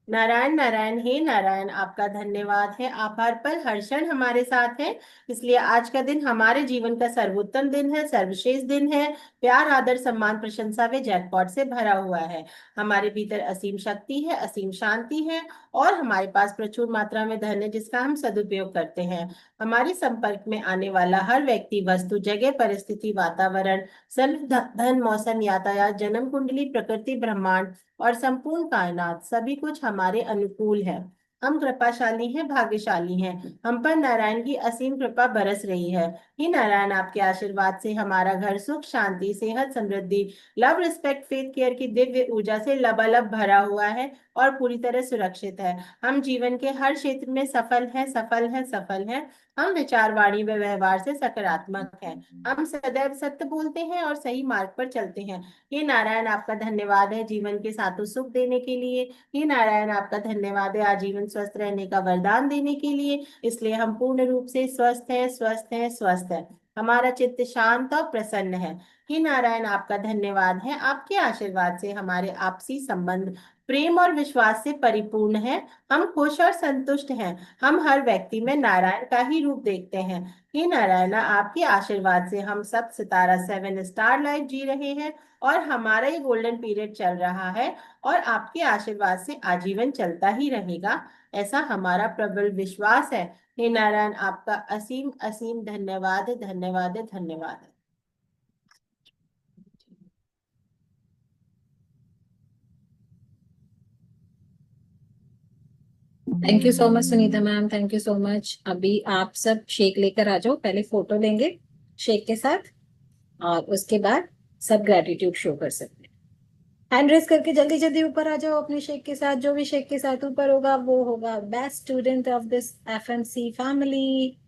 नारायण नारायण, हे नारायण, आपका धन्यवाद है, आप हर पल हर क्षण हमारे साथ हैं। इसलिए आज का दिन हमारे जीवन का सर्वोत्तम दिन है, सर्वश्रेष्ठ दिन है। प्यार, आदर, सम्मान, प्रशंसा व जैकपॉट से भरा हुआ है। हमारे भीतर असीम शक्ति है, असीम शांति है, और हमारे पास प्रचुर मात्रा में धन है जिसका हम सदुपयोग करते हैं। हमारे संपर्क में आने वाला हर व्यक्ति, वस्तु, जगह, परिस्थिति, वातावरण, समय, धन, मौसम, यातायात, जन्म कुंडली, प्रकृति, ब्रह्मांड और संपूर्ण कायनात, सभी कुछ हमारे अनुकूल है। हम कृपाशाली हैं, भाग्यशाली हैं। हम पर नारायण की असीम कृपा बरस रही है। हे नारायण, आपके आशीर्वाद से हमारा घर सुख, शांति, सेहत, समृद्धि, लव, रिस्पेक्ट, फेथ, केयर की दिव्य ऊर्जा से लबालब भरा हुआ है और पूरी तरह सुरक्षित है। हम जीवन के हर क्षेत्र में सफल हैं, सफल हैं, सफल हैं। हम विचार, वाणी व व्यवहार से सकारात्मक हैं। हम सदैव सत्य बोलते हैं और सही मार्ग पर चलते हैं। हे नारायण, आपका धन्यवाद है जीवन के साथों सुख देने के लिए। हे नारायण, आपका धन्यवाद है आजीवन स्वस्थ रहने का वरदान देने के लिए। इसलिए हम पूर्ण रूप से स्वस्थ हैं, स्वस्थ हैं, स्वस्थ हैं। हमारा चित्त शांत और प्रसन्न है। हे नारायण, आपका धन्यवाद है, आपके आशीर्वाद से हमारे आपसी संबंध प्रेम और विश्वास से परिपूर्ण है। हम खुश और संतुष्ट हैं। हम हर व्यक्ति में नारायण का ही रूप देखते हैं। हे नारायण, आपके आशीर्वाद से हम सब सितारा 7 स्टार लाइफ जी रहे हैं और हमारा ये गोल्डन पीरियड चल रहा है और आपके आशीर्वाद से आजीवन चलता ही रहेगा, ऐसा हमारा प्रबल विश्वास है। हे नारायण, आपका असीम असीम धन्यवाद है, धन्यवाद है, धन्यवाद है। Thank you so much Sunita ma'am, thank you so much. अभी आप सब शेक लेकर आ जाओ, पहले फोटो लेंगे शेक के साथ और उसके बाद सब ग्रेटिट्यूड शो कर सकते हैं। हैंड रेस करके जल्दी जल्दी ऊपर आ जाओ अपने शेक के साथ। जो भी शेक के साथ ऊपर होगा वो होगा best student of this FMC family,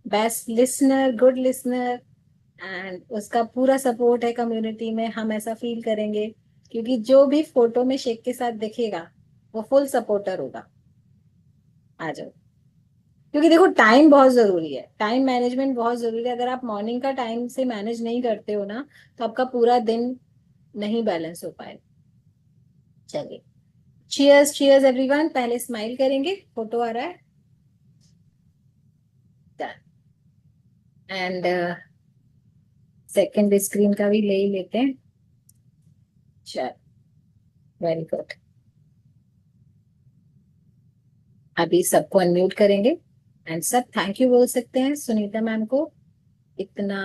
best listener, good listener, and उसका पूरा सपोर्ट है कम्युनिटी में, हम ऐसा फील करेंगे। क्योंकि जो भी फोटो में शेक के साथ दिखेगा वो फुल सपोर्टर होगा। आ जाओ। क्योंकि देखो टाइम बहुत जरूरी है, टाइम मैनेजमेंट बहुत जरूरी है। अगर आप मॉर्निंग का टाइम से मैनेज नहीं करते हो ना, तो आपका पूरा दिन नहीं बैलेंस हो पाएगा। चलिए, चीयर्स चीयर्स एवरीवन। पहले स्माइल करेंगे, फोटो आ रहा है। एंड सेकंड स्क्रीन का भी ले ही लेते हैं। चल, वेरी गुड। अभी सबको अनम्यूट करेंगे एंड सब थैंक यू बोल सकते हैं सुनीता मैम को इतना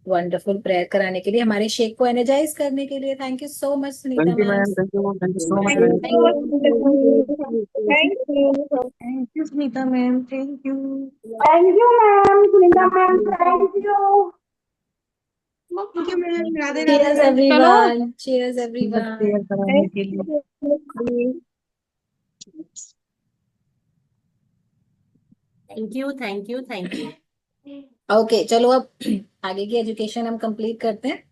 वंडरफुल प्रेयर कराने के लिए, हमारे शेक को एनर्जाइज करने के लिए। Thank you so much Sunita thank you ma'am. Ma'am, thank you ma'am, thank you so much Thank ma'am. you, Smita ma'am. Thank you. Thank you, ma'am. Sunita ma'am, thank you. Thank you, ma'am. Radhe Cheers Radhe. everyone, cheers बस everyone। शेयर कराने के लिए। Thank you, thank you, thank you. Okay चलो, अब आगे की एजुकेशन हम कंप्लीट करते हैं।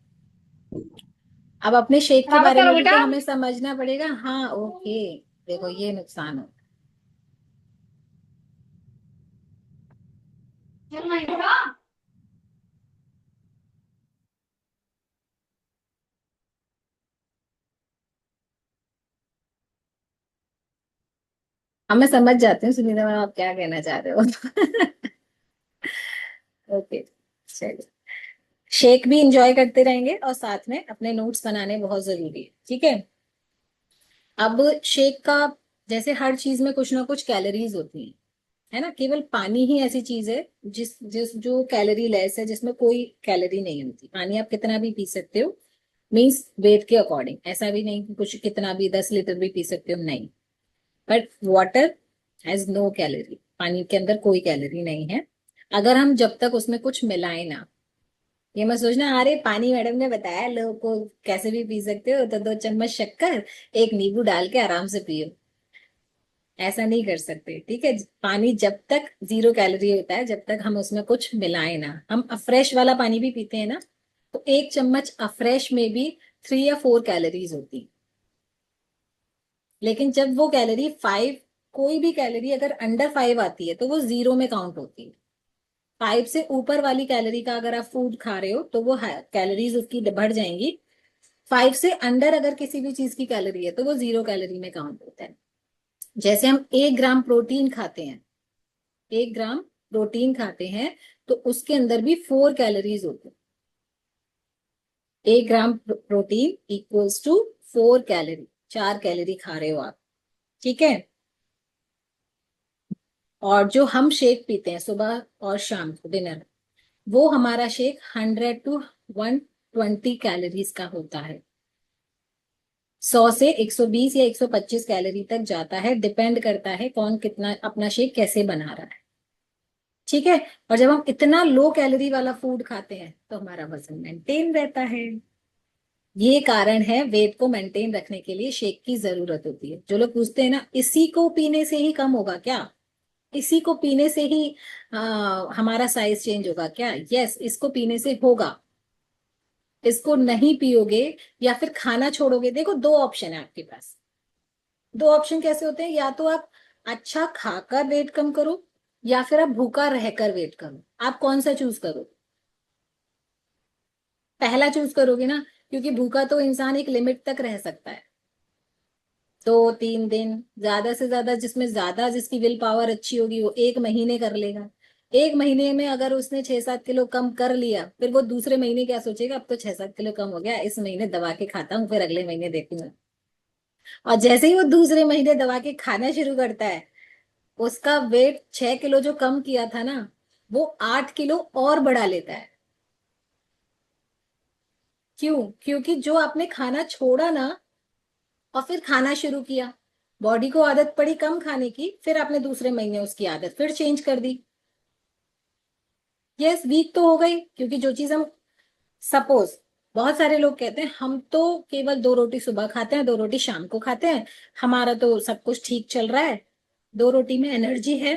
अब अपने शेक के बारे में भी तो हमें समझना पड़ेगा। हाँ ओके, देखो ये नुकसान हो, अब मैं समझ जाती हूँ सुनीता मैम आप क्या कहना चाह रहे हो। ओके चलिए, शेक भी इंजॉय करते रहेंगे और साथ में अपने नोट्स बनाने बहुत जरूरी है, ठीक है। अब शेक का, जैसे हर चीज में कुछ ना कुछ कैलोरीज होती हैं, है ना। केवल पानी ही ऐसी चीज है जिस जिस जो कैलोरी लेस है, जिसमें कोई कैलोरी नहीं होती। पानी आप कितना भी पी सकते हो, मीन्स वेट के अकॉर्डिंग। ऐसा भी नहीं कि कुछ कितना भी 10 लीटर भी पी सकते हो, नहीं। But water has no calorie, पानी के अंदर कोई कैलोरी नहीं है, अगर हम जब तक उसमें कुछ मिलाए ना। ये मत सोचना अरे पानी मैडम ने बताया लोगों को कैसे भी पी सकते हो, तो 2 चम्मच शक्कर, एक नींबू डाल के आराम से पियो। ऐसा नहीं कर सकते, ठीक है। पानी जब तक 0 कैलोरी होता है, जब तक हम उसमें कुछ मिलाए ना। हम अफ्रेश वाला पानी भी पीते हैं ना, तो 1 चम्मच अफ्रेश में भी 3 या 4 कैलोरीज होती। लेकिन जब वो कैलोरी 5, कोई भी कैलोरी अगर अंडर 5 आती है तो वो 0 में काउंट होती है। 5 से ऊपर वाली कैलोरी का अगर आप फूड खा रहे हो तो वो कैलोरीज उसकी बढ़ जाएंगी। 5 से अंडर अगर किसी भी चीज की कैलोरी है तो वो 0 कैलोरी में काउंट होता है। जैसे हम 1 ग्राम प्रोटीन खाते हैं, 1 ग्राम प्रोटीन खाते हैं तो उसके अंदर भी 4 कैलोरीज होती है। 1 gram protein equals to 4 calorie, 4 calorie खा रहे हो आप, ठीक है। और जो हम शेक पीते हैं सुबह और शाम को डिनर, वो हमारा शेक 100 to 120 कैलोरीज का होता है। 100 से 120 या 125 कैलोरी तक जाता है, डिपेंड करता है कौन कितना अपना शेक कैसे बना रहा है, ठीक है। और जब हम इतना लो कैलोरी वाला फूड खाते हैं तो हमारा वजन मेंटेन रहता है। ये कारण है वेट को मेंटेन रखने के लिए शेक की जरूरत होती है। जो लोग पूछते हैं ना इसी को पीने से ही कम होगा क्या, इसी को पीने से ही हमारा साइज चेंज होगा क्या, यस इसको पीने से होगा। इसको नहीं पियोगे या फिर खाना छोड़ोगे, देखो 2 ऑप्शन है आपके पास। 2 ऑप्शन कैसे होते हैं, या तो आप अच्छा खाकर वेट कम करो या फिर आप भूखा रहकर वेट करो। आप कौन सा चूज करो? पहला चूज करोगे ना, क्योंकि भूखा तो इंसान एक लिमिट तक रह सकता है, 2-3 दिन, ज्यादा से ज्यादा जिसमें ज्यादा जिसकी विल पावर अच्छी होगी वो 1 महीने कर लेगा। 1 महीने में अगर उसने 6-7 किलो कम कर लिया, फिर वो दूसरे महीने क्या सोचेगा, अब तो 6-7 किलो कम हो गया, इस महीने दबा के खाता हूँ, फिर अगले महीने देखूंगा। और जैसे ही वो दूसरे महीने दबा के खाना शुरू करता है, उसका वेट 6 किलो जो कम किया था ना, वो 8 किलो और बढ़ा लेता है। क्यों? क्योंकि जो आपने खाना छोड़ा ना और फिर खाना शुरू किया, बॉडी को आदत पड़ी कम खाने की, फिर आपने दूसरे महीने उसकी आदत फिर चेंज कर दी। यस वीक तो हो गई, क्योंकि जो चीज हम सपोज, बहुत सारे लोग कहते हैं हम तो केवल 2 रोटी सुबह खाते हैं, 2 रोटी शाम को खाते हैं, हमारा तो सब कुछ ठीक चल रहा है। 2 रोटी में एनर्जी है,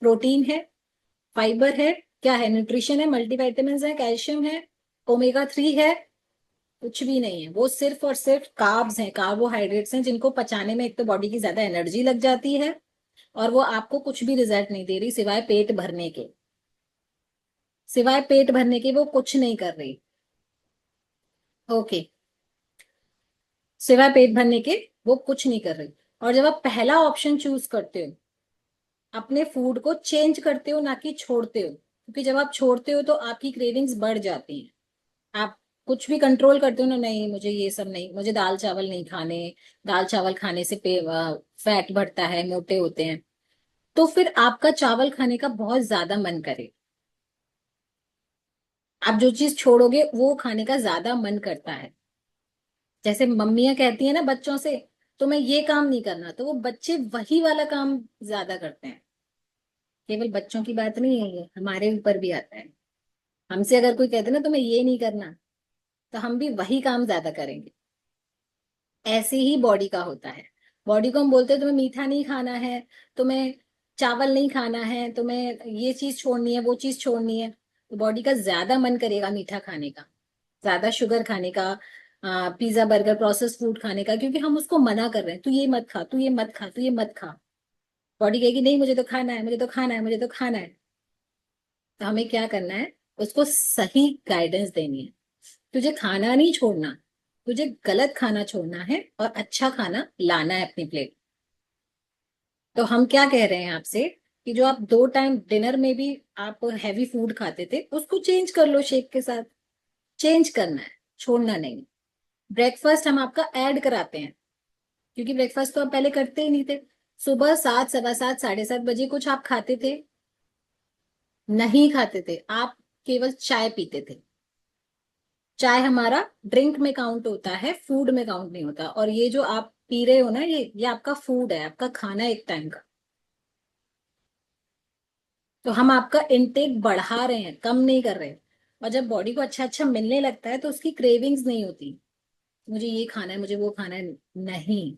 प्रोटीन है, फाइबर है, क्या है, न्यूट्रिशन है, मल्टीविटामिन है, कैल्शियम है, ओमेगा 3 है। कुछ भी नहीं है, वो सिर्फ और सिर्फ कार्ब्स हैं, कार्बोहाइड्रेट्स हैं, जिनको पचाने में एक तो बॉडी की ज्यादा एनर्जी लग जाती है और वो आपको कुछ भी रिजल्ट नहीं दे रही सिवाय पेट भरने के। सिवाय पेट भरने के वो कुछ नहीं कर रही, ओके। सिवाय पेट भरने के वो कुछ नहीं कर रही। और जब आप पहला ऑप्शन चूज करते हो, अपने फूड को चेंज करते हो ना कि छोड़ते हो, क्योंकि जब आप छोड़ते हो तो आपकी क्रेविंग्स बढ़ जाती हैं। आप कुछ भी कंट्रोल करते हो ना, नहीं मुझे ये सब नहीं, मुझे दाल चावल नहीं खाने, दाल चावल खाने से फैट बढ़ता है, मोटे होते हैं, तो फिर आपका चावल खाने का बहुत ज्यादा मन करे। आप जो चीज छोड़ोगे वो खाने का ज्यादा मन करता है। जैसे मम्मियां कहती है ना बच्चों से, तुम्हें ये काम नहीं करना, तो वो बच्चे वही वाला काम ज्यादा करते हैं। केवल बच्चों की बात नहीं है, ये हमारे ऊपर भी आता है। हमसे अगर कोई कहते ना तुम्हें ये नहीं करना, तो हम भी वही काम ज्यादा करेंगे। ऐसे ही बॉडी का होता है। बॉडी को हम बोलते हैं तुम्हें मीठा नहीं खाना है, तुम्हें चावल नहीं खाना है, तुम्हें ये चीज छोड़नी है, वो चीज छोड़नी है, तो बॉडी का ज्यादा मन करेगा मीठा खाने का, ज्यादा शुगर खाने का, पिज्जा बर्गर प्रोसेस फूड खाने का, क्योंकि हम उसको मना कर रहे हैं, तू ये मत खा, तू ये मत खा, तू ये मत खा। बॉडी कहेगी नहीं मुझे तो खाना है, मुझे तो खाना है, मुझे तो खाना है। तो हमें क्या करना है, उसको सही गाइडेंस देनी है। तुझे खाना नहीं छोड़ना, तुझे गलत खाना छोड़ना है और अच्छा खाना लाना है अपनी प्लेट। तो हम क्या कह रहे हैं आपसे, कि जो आप 2 टाइम डिनर में भी आप हैवी फूड खाते थे उसको चेंज कर लो शेक के साथ। चेंज करना है, छोड़ना नहीं। ब्रेकफास्ट हम आपका ऐड कराते हैं, क्योंकि ब्रेकफास्ट तो आप पहले करते ही नहीं थे। सुबह 7, सवा 7, 7:30 बजे कुछ आप खाते थे? नहीं खाते थे, आप केवल चाय पीते थे। चाय हमारा ड्रिंक में काउंट होता है, फूड में काउंट नहीं होता। और ये जो आप पी रहे हो ना, ये आपका फूड है, आपका खाना है एक टाइम का। तो हम आपका इनटेक बढ़ा रहे हैं, कम नहीं कर रहे। और जब बॉडी को अच्छा अच्छा मिलने लगता है तो उसकी क्रेविंग्स नहीं होती, मुझे ये खाना है, मुझे वो खाना है, नहीं।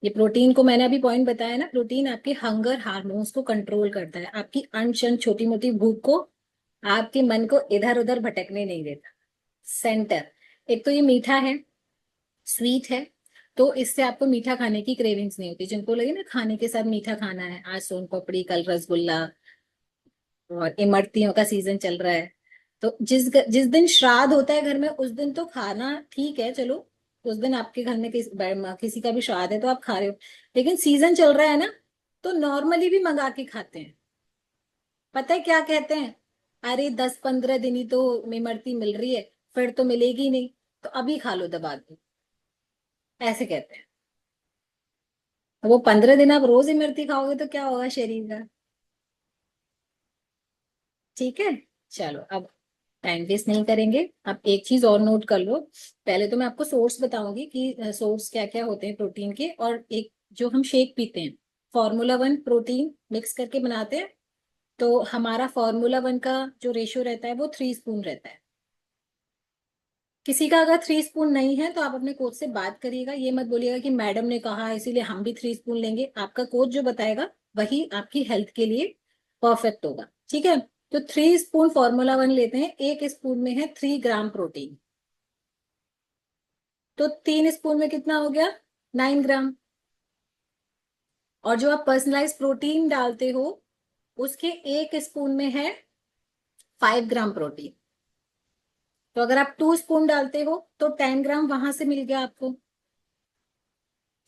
ये प्रोटीन को मैंने अभी पॉइंट बताया ना, प्रोटीन आपके हंगर हार्मोन्स को कंट्रोल करता है, आपकी अनशन छोटी मोटी भूख को, आपके मन को इधर उधर भटकने नहीं देता। सेंटर। एक तो ये मीठा है, स्वीट है, तो इससे आपको मीठा खाने की क्रेविंग्स नहीं होती। जिनको लगे ना खाने के साथ मीठा खाना है, आज सोन पापड़ी, कल रसगुल्ला, और इमरतियों का सीजन चल रहा है, तो जिस दिन श्राद्ध होता है घर में, उस दिन तो खाना ठीक है, चलो उस दिन आपके घर में किसी का भी श्राद्ध है तो आप खा रहे हो। लेकिन सीजन चल रहा है ना, तो नॉर्मली भी मंगा के खाते हैं। पता है क्या कहते हैं? अरे 10-15 दिन ही तो इमरती मिल रही है, फिर तो मिलेगी नहीं, तो अभी खा लो दबा के, ऐसे कहते हैं। वो 15 दिन आप रोज इमरती खाओगे तो क्या होगा शरीर का? ठीक है, चलो अब टाइम वेस्ट नहीं करेंगे। आप एक चीज और नोट कर लो। पहले तो मैं आपको सोर्स बताऊंगी कि सोर्स क्या क्या होते हैं प्रोटीन के। और एक जो हम शेक पीते हैं, Formula 1 प्रोटीन मिक्स करके बनाते हैं, तो हमारा Formula 1 का जो रेशियो रहता है वो 3 स्पून रहता है। किसी का अगर 3 स्पून नहीं है तो आप अपने कोच से बात करिएगा, ये मत बोलिएगा कि मैडम ने कहा इसीलिए हम भी 3 स्पून लेंगे। आपका कोच जो बताएगा वही आपकी हेल्थ के लिए परफेक्ट होगा, ठीक है? तो 3 स्पून Formula 1 लेते हैं, एक स्पून में है 3 ग्राम प्रोटीन, तो 3 स्पून में कितना हो गया? 9 ग्राम। और जो आप पर्सनलाइज प्रोटीन डालते हो, उसके एक स्पून में है 5 ग्राम प्रोटीन। तो अगर आप 2 स्पून डालते हो तो 10 ग्राम वहां से मिल गया आपको,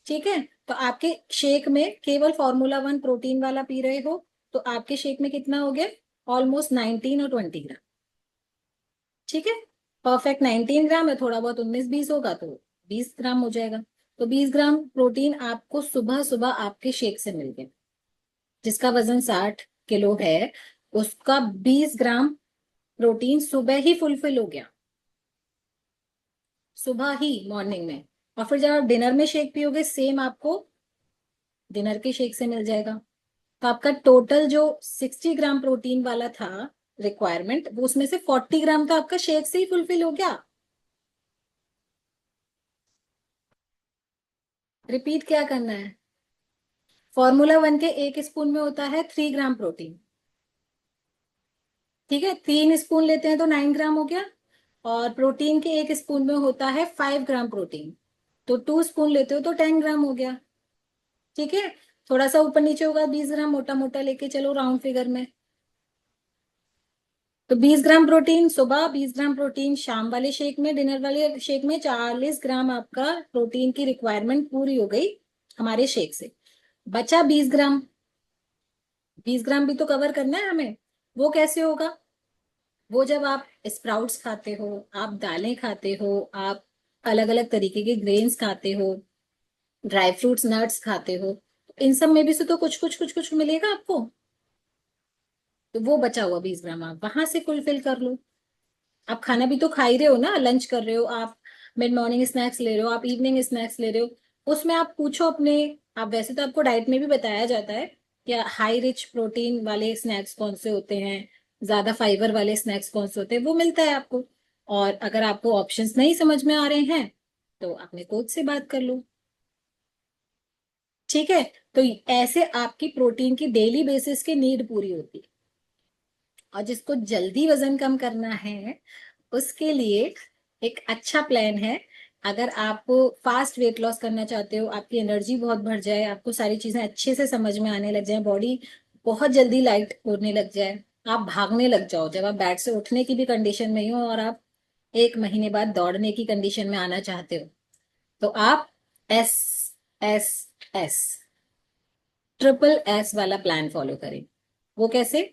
ठीक है? तो आपके शेक में केवल Formula 1 प्रोटीन वाला पी रहे हो, तो आपके शेक में कितना हो गया? ऑलमोस्ट 19 और 20 ग्राम, ठीक है? परफेक्ट 19 ग्राम है, थोड़ा बहुत 19-20 होगा तो 20 ग्राम हो जाएगा। तो 20 ग्राम प्रोटीन आपको सुबह सुबह आपके शेक से मिल गया। जिसका वजन 60 किलो है, उसका 20 ग्राम प्रोटीन सुबह ही फुलफिल हो गया, सुबह ही मॉर्निंग में। और फिर जब आप डिनर में शेक पियोगे, सेम आपको डिनर के शेक से मिल जाएगा। तो आपका टोटल जो 60 ग्राम प्रोटीन वाला था रिक्वायरमेंट, वो उसमें से 40 ग्राम तो आपका शेक से ही फुलफिल हो गया। रिपीट क्या करना है? Formula 1 के एक स्पून में होता है 3 ग्राम प्रोटीन, ठीक है? 3 स्पून लेते हैं तो 9 ग्राम हो गया। और प्रोटीन के एक स्पून में होता है 5 ग्राम प्रोटीन, तो 2 स्पून लेते हो तो 10 ग्राम हो गया, ठीक है? थोड़ा सा ऊपर नीचे होगा 20 ग्राम, मोटा मोटा लेके चलो राउंड फिगर में। तो 20 ग्राम प्रोटीन सुबह, 20 ग्राम प्रोटीन शाम वाले शेक में, डिनर वाले शेक में 40 ग्राम आपका प्रोटीन की रिक्वायरमेंट पूरी हो गई हमारे शेक से। बचा 20 ग्राम, 20 ग्राम भी तो कवर करना है हमें। वो कैसे होगा? वो जब आप स्प्राउट्स खाते हो, आप दालें खाते हो, आप अलग अलग तरीके के ग्रेन्स खाते हो, ड्राई फ्रूट्स नट्स खाते हो, इन सब में भी से तो कुछ कुछ कुछ कुछ मिलेगा आपको। तो वो बचा हुआ 20 ग्राम आप वहां से फुलफिल कर लो। आप खाना भी तो खा ही रहे हो ना, लंच कर रहे हो आप, मिड मॉर्निंग स्नैक्स ले रहे हो, आप इवनिंग स्नैक्स ले रहे हो, उसमें आप पूछो अपने। आप वैसे तो आपको डाइट में भी बताया जाता है कि हाई रिच प्रोटीन वाले स्नैक्स कौन से होते हैं, ज्यादा फाइबर वाले स्नैक्स कौन से होते हैं, वो मिलता है आपको। और अगर आपको ऑप्शंस नहीं समझ में आ रहे हैं तो अपने कोच से बात कर लो, ठीक है? तो ऐसे आपकी प्रोटीन की डेली बेसिस की नीड पूरी होती है। और जिसको जल्दी वजन कम करना है, उसके लिए एक अच्छा प्लान है। अगर आप फास्ट वेट लॉस करना चाहते हो, आपकी एनर्जी बहुत बढ़ जाए, आपको सारी चीजें अच्छे से समझ में आने लग जाए, बॉडी बहुत जल्दी लाइट होने लग जाए, आप भागने लग जाओ, जब आप बेड से उठने की भी कंडीशन में हो और आप 1 महीने बाद दौड़ने की कंडीशन में आना चाहते हो, तो आप एस एस एस SSS वाला प्लान फॉलो करें। वो कैसे?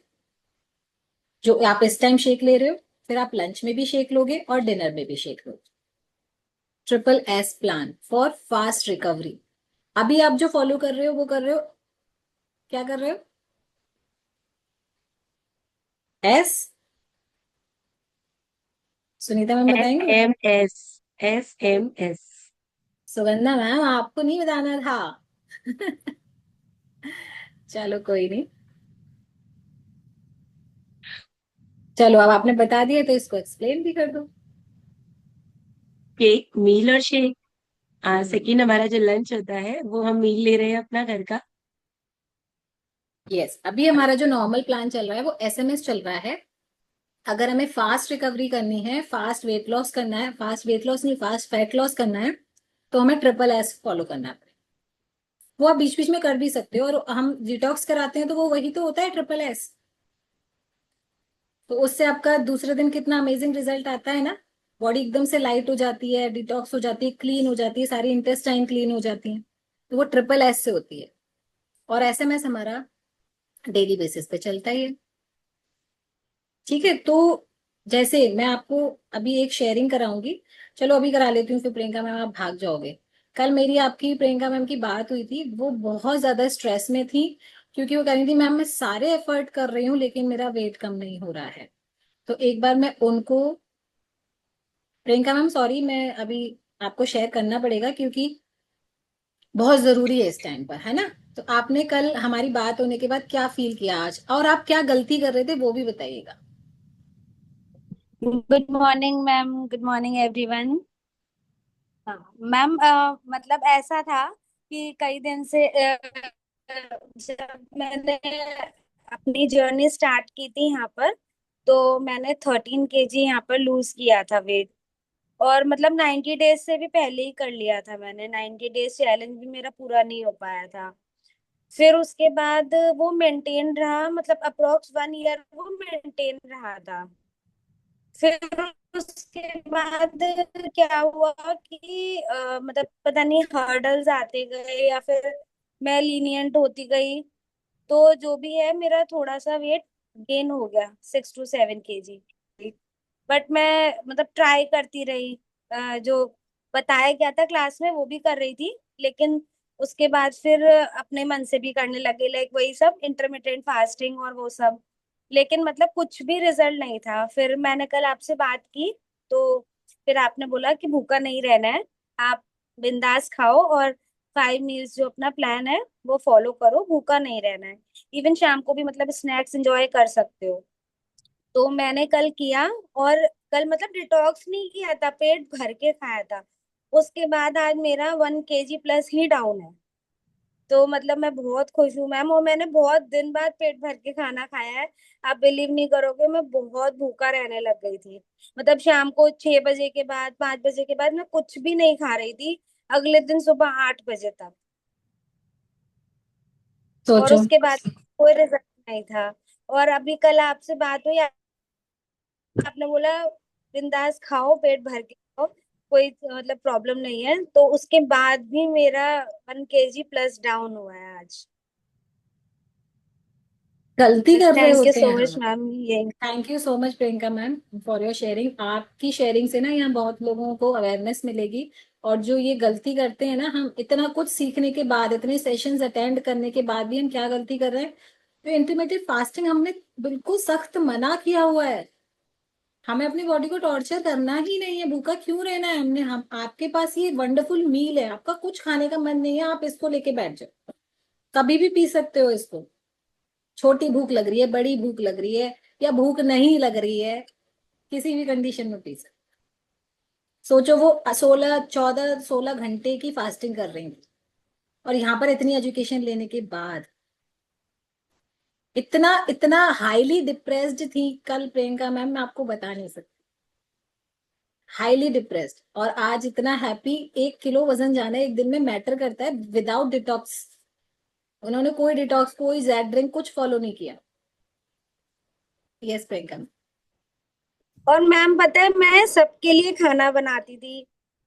जो आप इस टाइम शेक ले रहे हो, फिर आप लंच में भी शेक लोगे और डिनर में भी शेक लोगे। SSS plan for fast recovery. अभी आप जो फॉलो कर रहे हो वो कर रहे हो, क्या कर रहे हो? एस, सुनीता मैम बताएंगे? SMS सुगंधा मैम आपको नहीं बताना था। चलो कोई नहीं, चलो अब आपने बता दिया तो इसको एक्सप्लेन भी कर दो। केक, मील और शेक। हम्म, सेकंड हमारा जो लंच होता है वो हम मील ले रहे हैं अपना घर का। यस, अभी हमारा जो नॉर्मल प्लान चल रहा है वो एसएमएस चल रहा है। अगर हमें फास्ट रिकवरी करनी है, फास्ट वेट लॉस करना है, फास्ट वेट लॉस नहीं, फास्ट फैट लॉस करना है, तो हमें ट्रिपल एस फॉलो करना है। वो आप बीच बीच में कर भी सकते हो, और हम डिटॉक्स कराते हैं तो वो वही तो होता है, ट्रिपल एस। तो उससे आपका दूसरे दिन कितना अमेजिंग रिजल्ट आता है ना। बॉडी एकदम से लाइट हो जाती है, डिटॉक्स हो जाती है, क्लीन हो जाती है, सारी इंटेस्टाइन क्लीन हो जाती है। तो वो ट्रिपल एस से होती है। और एसएमएस हमारा डेली बेसिस पे चलता ही है। ठीक है, तो जैसे मैं आपको अभी एक शेयरिंग कराऊंगी, चलो अभी करा लेती हूँ, फिर प्रियंका मैम आप भाग जाओगे। कल मेरी आपकी प्रियंका मैम की बात हुई थी, वो बहुत ज्यादा स्ट्रेस में थी, क्योंकि वो कह रही थी मैम मैं सारे एफर्ट कर रही हूँ लेकिन मेरा वेट कम नहीं हो रहा है। तो एक बार मैं उनको, प्रियंका मैम सॉरी, मैं अभी आपको शेयर करना पड़ेगा क्योंकि बहुत जरूरी है इस टाइम पर, है ना। तो आपने कल हमारी बात होने के बाद क्या फील किया आज, और आप क्या गलती कर रहे थे वो भी बताइएगा। Good morning ma'am, good morning everyone. हाँ मैम, मतलब ऐसा था कि कई दिन से जब मैंने अपनी जर्नी स्टार्ट की थी यहाँ पर, तो मैंने 13 kg यहाँ पर लूज किया था वेट। और मतलब 90 डेज से भी पहले ही कर लिया था मैंने, 90 डेज चैलेंज भी मेरा पूरा नहीं हो पाया था। फिर उसके बाद वो मेंटेन रहा, मतलब अप्रोक्स 1 ईयर वो मेंटेन रहा था। फिर उसके बाद क्या हुआ कि मतलब पता नहीं हर्डल्स आते गए या फिर मैं लीनियंट होती गई, तो जो भी है मेरा थोड़ा सा वेट गेन हो गया, 6 to 7 kg। बट मैं मतलब ट्राई करती रही, जो बताया गया था क्लास में वो भी कर रही थी, लेकिन उसके बाद फिर अपने मन से भी करने लगे, लाइक वही सब इंटरमिटेंट फास्टिंग और वो सब। लेकिन मतलब कुछ भी रिजल्ट नहीं था। फिर मैंने कल आपसे बात की, तो फिर आपने बोला कि भूखा नहीं रहना है, आप बिंदास खाओ और 5 मील्स जो अपना प्लान है वो फॉलो करो, भूखा नहीं रहना है। इवन शाम को भी मतलब स्नैक्स एंजॉय कर सकते हो। तो मैंने कल किया, और कल मतलब डिटॉक्स नहीं किया था, पेट भर के खाया था। उसके बाद आज मेरा 1 kg प्लस ही डाउन है। तो मतलब मैं बहुत खुश हूँ मैम, और मैंने बहुत दिन बाद पेट भर के खाना खाया है। आप बिलीव नहीं करोगे, मैं बहुत भूखा रहने लग गई थी। मतलब शाम को 6 बजे के बाद, 5 बजे के बाद मैं कुछ भी नहीं खा रही थी, अगले दिन सुबह 8 बजे तक। और सोचो। उसके बाद कोई रिजल्ट नहीं था। और अभी कल आपसे बात हुई, आपने बोला बिंदास खाओ, पेट भर के खाओ, कोई मतलब प्रॉब्लम नहीं है। तो उसके बाद भी मेरा 1 kg प्लस डाउन हुआ है आज। गलती बस कर रहे थैंक यू होते सो हैं मच हम। मैम, ये thank you so much Priyanka ma'am for your sharing. आपकी शेयरिंग से ना यहाँ बहुत लोगों को अवेयरनेस मिलेगी। और जो ये गलती करते हैं ना, हम इतना कुछ सीखने के बाद, इतने सेशंस अटेंड करने के बाद भी हम क्या गलती कर रहे हैं। तो इंटरमीडिएट फास्टिंग हमने बिल्कुल सख्त मना किया हुआ है। हमें अपनी बॉडी को टॉर्चर करना ही नहीं है, भूखा क्यों रहना है हमने। हम आपके पास ये वंडरफुल मील है, आपका कुछ खाने का मन नहीं है, आप इसको लेके बैठ जाओ, कभी भी पी सकते हो इसको। छोटी भूख लग रही है, बड़ी भूख लग रही है, या भूख नहीं लग रही है, किसी भी कंडीशन में पी सकते। सोचो वो 16 14 16 घंटे की फास्टिंग कर रही थी, और यहाँ पर इतनी एजुकेशन लेने के बाद इतना इतना हाईली डिप्रेस्ड थी कल प्रियंका मैम, मैं आपको बता नहीं सकती। हाईली डिप्रेस्ड, और आज इतना हैप्पी। 1 किलो वजन जाना एक दिन में मैटर करता है, विदाउट डिटॉक्स। उन्होंने कोई डिटॉक्स, कोई जैक ड्रिंक कुछ फॉलो नहीं किया। यस प्रियंका। और मैम पता है मैं सबके लिए खाना बनाती थी।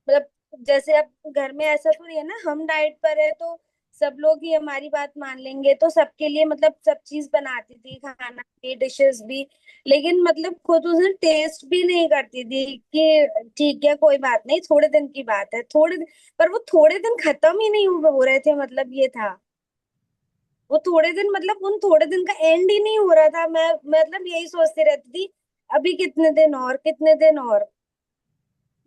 मतलब जैसे अब घर में ऐसा थोड़ी है ना, हम डाइट पर है तो सब लोग ही हमारी बात मान लेंगे, तो सबके लिए मतलब सब चीज बनाती थी, खाना भी, डिशेस भी। लेकिन मतलब खुद उसे टेस्ट भी नहीं करती थी कि ठीक है कोई बात नहीं, थोड़े दिन की बात है, पर वो थोड़े दिन खत्म ही नहीं हो रहे थे, मतलब ये था। वो थोड़े दिन मतलब उन थोड़े दिन का एंड ही नहीं हो रहा था। मैं मतलब यही सोचती रहती थी, अभी कितने दिन और, कितने दिन और।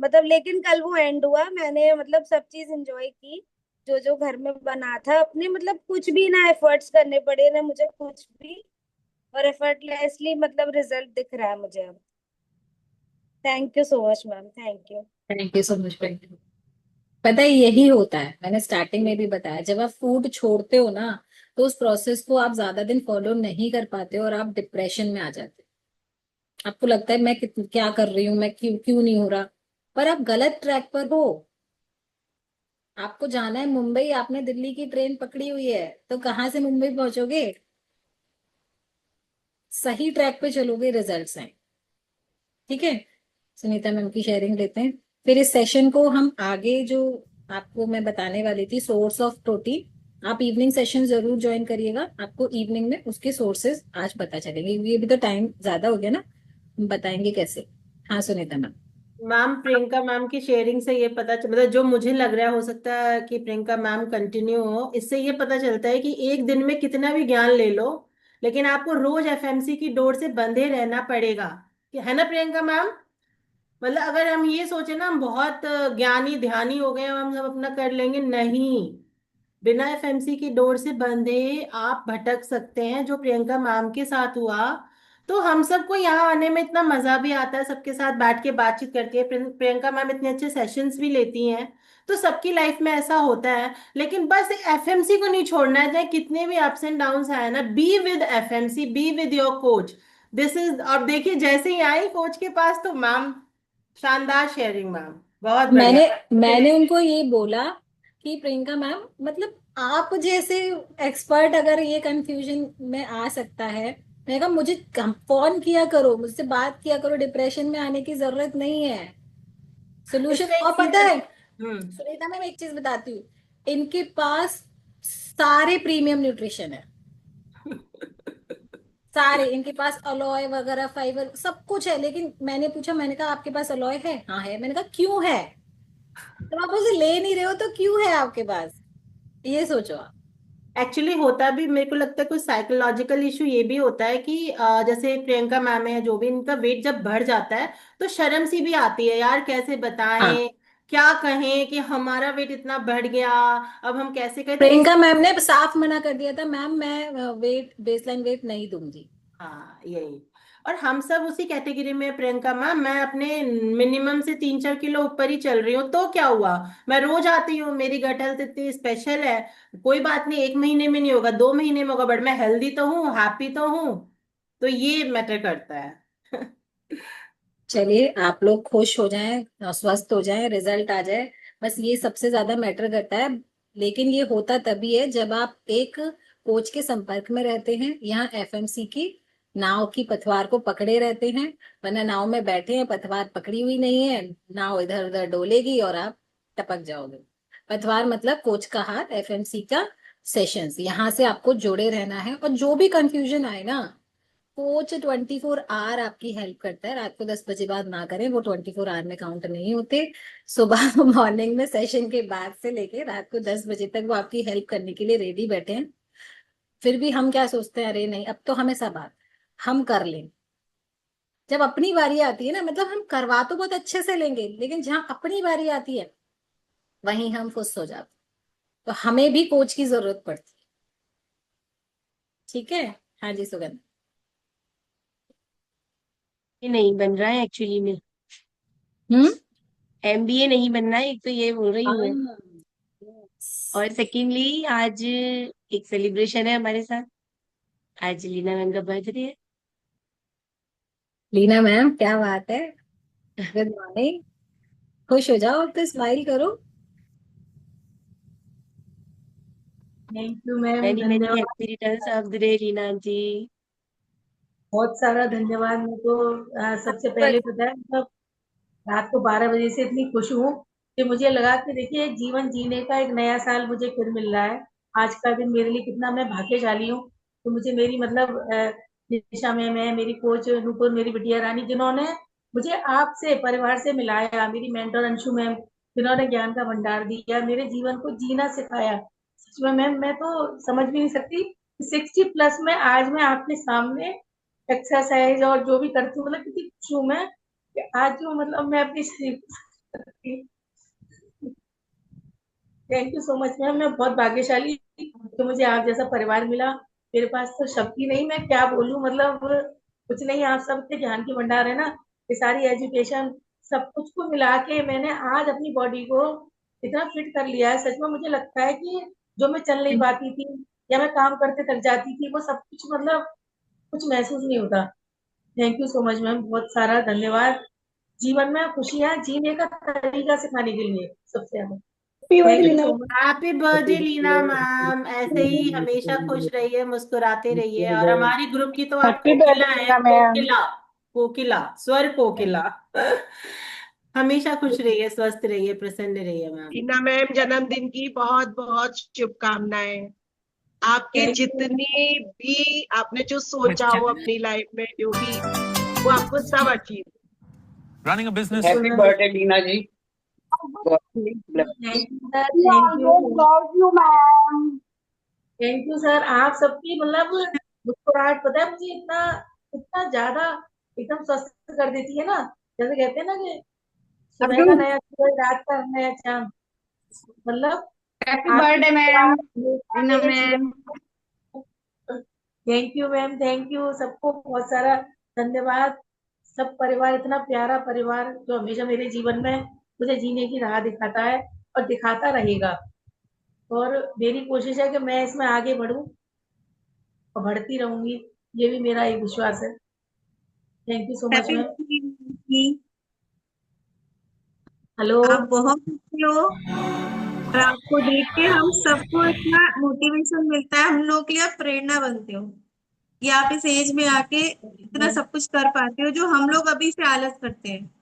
मतलब लेकिन कल वो एंड हुआ, मैंने मतलब सब चीज एंजॉय की, जो जो घर में बना था अपने, मतलब कुछ भी ना एफर्ट्स करने पड़े ना मुझे कुछ भी, और एफर्टलेसली मतलब रिजल्ट दिख रहा है मुझे अब। Thank you so much ma'am, thank you. Thank you so much. पता है यही होता है, मैंने स्टार्टिंग में भी बताया, जब आप फूड छोड़ते हो ना तो उस प्रोसेस को आप ज्यादा दिन फॉलो नहीं कर पाते हो और आप डिप्रेशन में आ जाते हो। आपको लगता है मैं क्या कर रही हूँ, मैं क्यों क्यों नहीं हो रहा। पर आप गलत ट्रैक पर हो। आपको जाना है मुंबई, आपने दिल्ली की ट्रेन पकड़ी हुई है, तो कहाँ से मुंबई पहुंचोगे? सही ट्रैक पे चलोगे, रिजल्ट्स आए। ठीक है, सुनीता मैम की शेयरिंग लेते हैं। फिर इस सेशन को हम आगे जो आपको मैं बताने वाली थी, सोर्स ऑफ प्रोटीन, आप इवनिंग सेशन जरूर ज्वाइन करिएगा। आपको इवनिंग में उसके सोर्सेज आज पता चलेंगे, ये भी तो टाइम ज्यादा हो गया ना, हम बताएंगे कैसे। हाँ Sunita ma'am. Ma'am Priyanka ma'am की शेयरिंग से ये पता मतलब जो मुझे लग रहा है, हो सकता है कि प्रियंका मैम कंटिन्यू हो, इससे ये पता चलता है कि एक दिन में कितना भी ज्ञान ले लो, लेकिन आपको रोज एफएमसी की डोर से बंधे रहना पड़ेगा। है ना प्रियंका मैम? मतलब अगर हम ये सोचे ना हम बहुत ज्ञानी ध्यानी हो गए, हम सब अपना कर लेंगे, नहीं। बिना एफएमसी की डोर से बंधे आप भटक सकते हैं, जो प्रियंका मैम के साथ हुआ। तो हम सबको यहाँ आने में इतना मजा भी आता है, सबके साथ बैठ के बातचीत करती है प्रियंका मैम, इतने अच्छे सेशंस भी लेती हैं। तो सबकी लाइफ में ऐसा होता है, लेकिन बस एफएमसी को नहीं छोड़ना है, चाहे कितने भी अप्स एंड डाउन्स आए ना, be with FMC, be with your coach. This is, अब देखिए जैसे ही आई कोच के पास तो मैम, शानदार शेयरिंग मैम, बहुत बढ़िया। मैंने मैंने उनको ये बोला कि प्रियंका मैम, मतलब आप जैसे एक्सपर्ट अगर ये कंफ्यूजन में आ सकता है, मैंने कहा मुझे फोन किया करो, मुझसे बात किया करो, डिप्रेशन में आने की जरूरत नहीं है, सोल्यूशन। इसका एक और पता सीजन। है हम्म। सुनीता मैम, एक चीज बताती हूँ, इनके पास सारे प्रीमियम न्यूट्रिशन है, सारे इनके पास अलोय वगैरह फाइबर सब कुछ है। लेकिन मैंने पूछा, मैंने कहा आपके पास अलोय है? हाँ है। मैंने कहा क्यों है? तो आप उसे ले नहीं रहे हो तो क्यों है आपके पास? ये सोचो आप। एक्चुअली होता भी मेरे को लगता है कुछ साइकोलॉजिकल इशू ये भी होता है कि जैसे प्रियंका मैम है, जो भी इनका वेट जब बढ़ जाता है तो शर्म सी भी आती है यार, कैसे हाँ, बताएं, क्या कहें कि हमारा वेट इतना बढ़ गया, अब हम कैसे करें, तो इस। प्रियंका मैम ने साफ मना कर दिया था, मैम मैं वेट बेसलाइन वेट नहीं दूंगी। हाँ यही। और हम सब उसी कैटेगरी में हैं, प्रियंका मैम, मैं अपने मिनिमम से 3-4 किलो ऊपर ही चल रही हूँ, तो क्या हुआ? मैं रोज आती हूँ, मेरी गट हेल्थ इतनी स्पेशल है। कोई बात नहीं, 1 महीने में नहीं होगा, 2 महीने में होगा, बट मैं हेल्दी तो हूँ, हैप्पी तो हूँ। तो ये मैटर करता है। चलिए, आप लोग खुश हो जाएं, स्वस्थ हो जाएं, रिजल्ट आ जाए, बस ये सबसे ज्यादा मैटर करता है। लेकिन ये होता तभी है जब आप एक कोच के संपर्क में रहते हैं, यहाँ एफएमसी की नाव की पतवार को पकड़े रहते हैं। वरना नाव में बैठे हैं, पतवार पकड़ी हुई नहीं है, नाव इधर उधर डोलेगी और आप टपक जाओगे। पतवार मतलब कोच का हाथ, एफएमसी का सेशंस, यहाँ से आपको जुड़े रहना है। और जो भी कंफ्यूजन आए ना, कोच 24 आवर आपकी हेल्प करता है। रात को 10 बजे बाद ना करें, वो 24 आवर में काउंट नहीं होते। सुबह मॉर्निंग में सेशन के बाद से लेके रात को 10 बजे तक वो आपकी हेल्प करने के लिए रेडी बैठे हैं। फिर भी हम क्या सोचते हैं, अरे नहीं अब तो हमें सब आता, हम कर लें। जब अपनी बारी आती है ना, मतलब हम करवा तो बहुत अच्छे से लेंगे, लेकिन जहां अपनी बारी आती है वहीं हम फुस हो जाते। तो हमें भी कोच की जरूरत पड़ती है। ठीक है। हाँ जी सुगंध। ये नहीं बन रहा है एक्चुअली में। हम्म। एमबीए नहीं बनना है, एक तो ये बोल रही हूँ मैं। हाँ, yes। और सेकेंडली आज एक सेलिब्रेशन है हमारे साथ। आज लीना मैम का बर्थडे है। लीना मैम, क्या बात है, गुड मॉर्निंग। खुश हो जाओ, अब तो स्माइल करो। Thank you ma'am, many many धन्यवाद। Happy returns of the day Leena ji. बहुत सारा धन्यवाद। मेरे को सबसे पहले पता है, मतलब रात को 12 बजे से इतनी खुश हूँ कि मुझे लगा कि देखिए जीवन जीने का एक नया साल मुझे फिर मिल रहा है। आज का दिन मेरे लिए कितना मैं भाग्यशाली हूँ। तो मुझे मेरी मतलब निशा मैम है, मेरी कोच नूपुर, मेरी बिटिया रानी, जिन्होंने मुझे आपसे परिवार से मिलाया, मेरी मेंटर अंशु मैम, जिन्होंने ज्ञान का भंडार दिया, मेरे जीवन को जीना सिखाया। सच में मैम मैं तो समझ भी नहीं सकती 60+ में आज मैं आपके सामने एक्सरसाइज और जो भी करती हूँ, मतलब कितनी खुश हूँ मैं कि आज जो मतलब मैं अपनी शरीर thank you so much ma'am. मैं बहुत भाग्यशाली कि मुझे आप जैसा परिवार मिला। मेरे पास तो शब्द ही नहीं, मैं क्या बोलूं, मतलब कुछ नहीं। आप सबके ज्ञान की भंडार है ना, ये सारी एजुकेशन सब कुछ को मिला के मैंने आज अपनी बॉडी को इतना फिट कर लिया है। सच में मुझे लगता है कि जो मैं चल नहीं पाती थी या मैं काम करते थक जाती थी, वो सब कुछ मतलब कुछ महसूस नहीं होता। Thank you so much ma'am, बहुत सारा धन्यवाद। जीवन में खुशियां जीने का तरीका सिखाने के लिए सबसे ज्यादा thank you so much. Happy birthday Leena ma'am, ऐसे ही हमेशा खुश रहिए, मुस्कुराते रहिए। और हमारे ग्रुप की तो आप हैप्पी कोकिला बर्थडे है, लीना मैम। कोकिला, कोकिला, स्वर कोकिला। हमेशा खुश रहिए, स्वस्थ रहिए, प्रसन्न रहिए मैम। टीना मैम, जन्मदिन की बहुत बहुत शुभकामनाएं। आपके थैंक यू। जितने भी आपने जो सोचा हो अपनी लाइफ में, जो भी, वो आपको सब achieve. Running a business. Happy birthday Leena ji. Thank you sir, We thank you, always love you, ma'am. Thank you sir. आप सबकी मतलब मुस्कुराहट पता है मुझे इतना इतना ज्यादा एकदम स्वस्थ कर देती है ना। जैसे कहते हैं ना कि सुबह का नया सूरज, रात का नया चांद, मतलब हैप्पी आपकी बर्थडे मैम मुस्कुराहट लीना मेरे जीवन। Ma'am. Thank you ma'am, thank you सबको बहुत सारा धन्यवाद। सब परिवार, इतना प्यारा परिवार जो हमेशा मेरे जीवन में मुझे जीने की राह दिखाता है और दिखाता रहेगा। और मेरी कोशिश है कि मैं इसमें आगे बढ़ूं और बढ़ती रहूंगी, ये भी मेरा एक विश्वास है। Thank you so much happy ma'am. Birthday. Hello. आप बहुत अच्छे हो और आपको देख के हम सबको इतना मोटिवेशन मिलता है, हम लोग के लिए आप प्रेरणा बनते हो कि आप इस एज में आके इतना सब कुछ कर पाते हो जो हम लोग अभी से आलस करते हैं।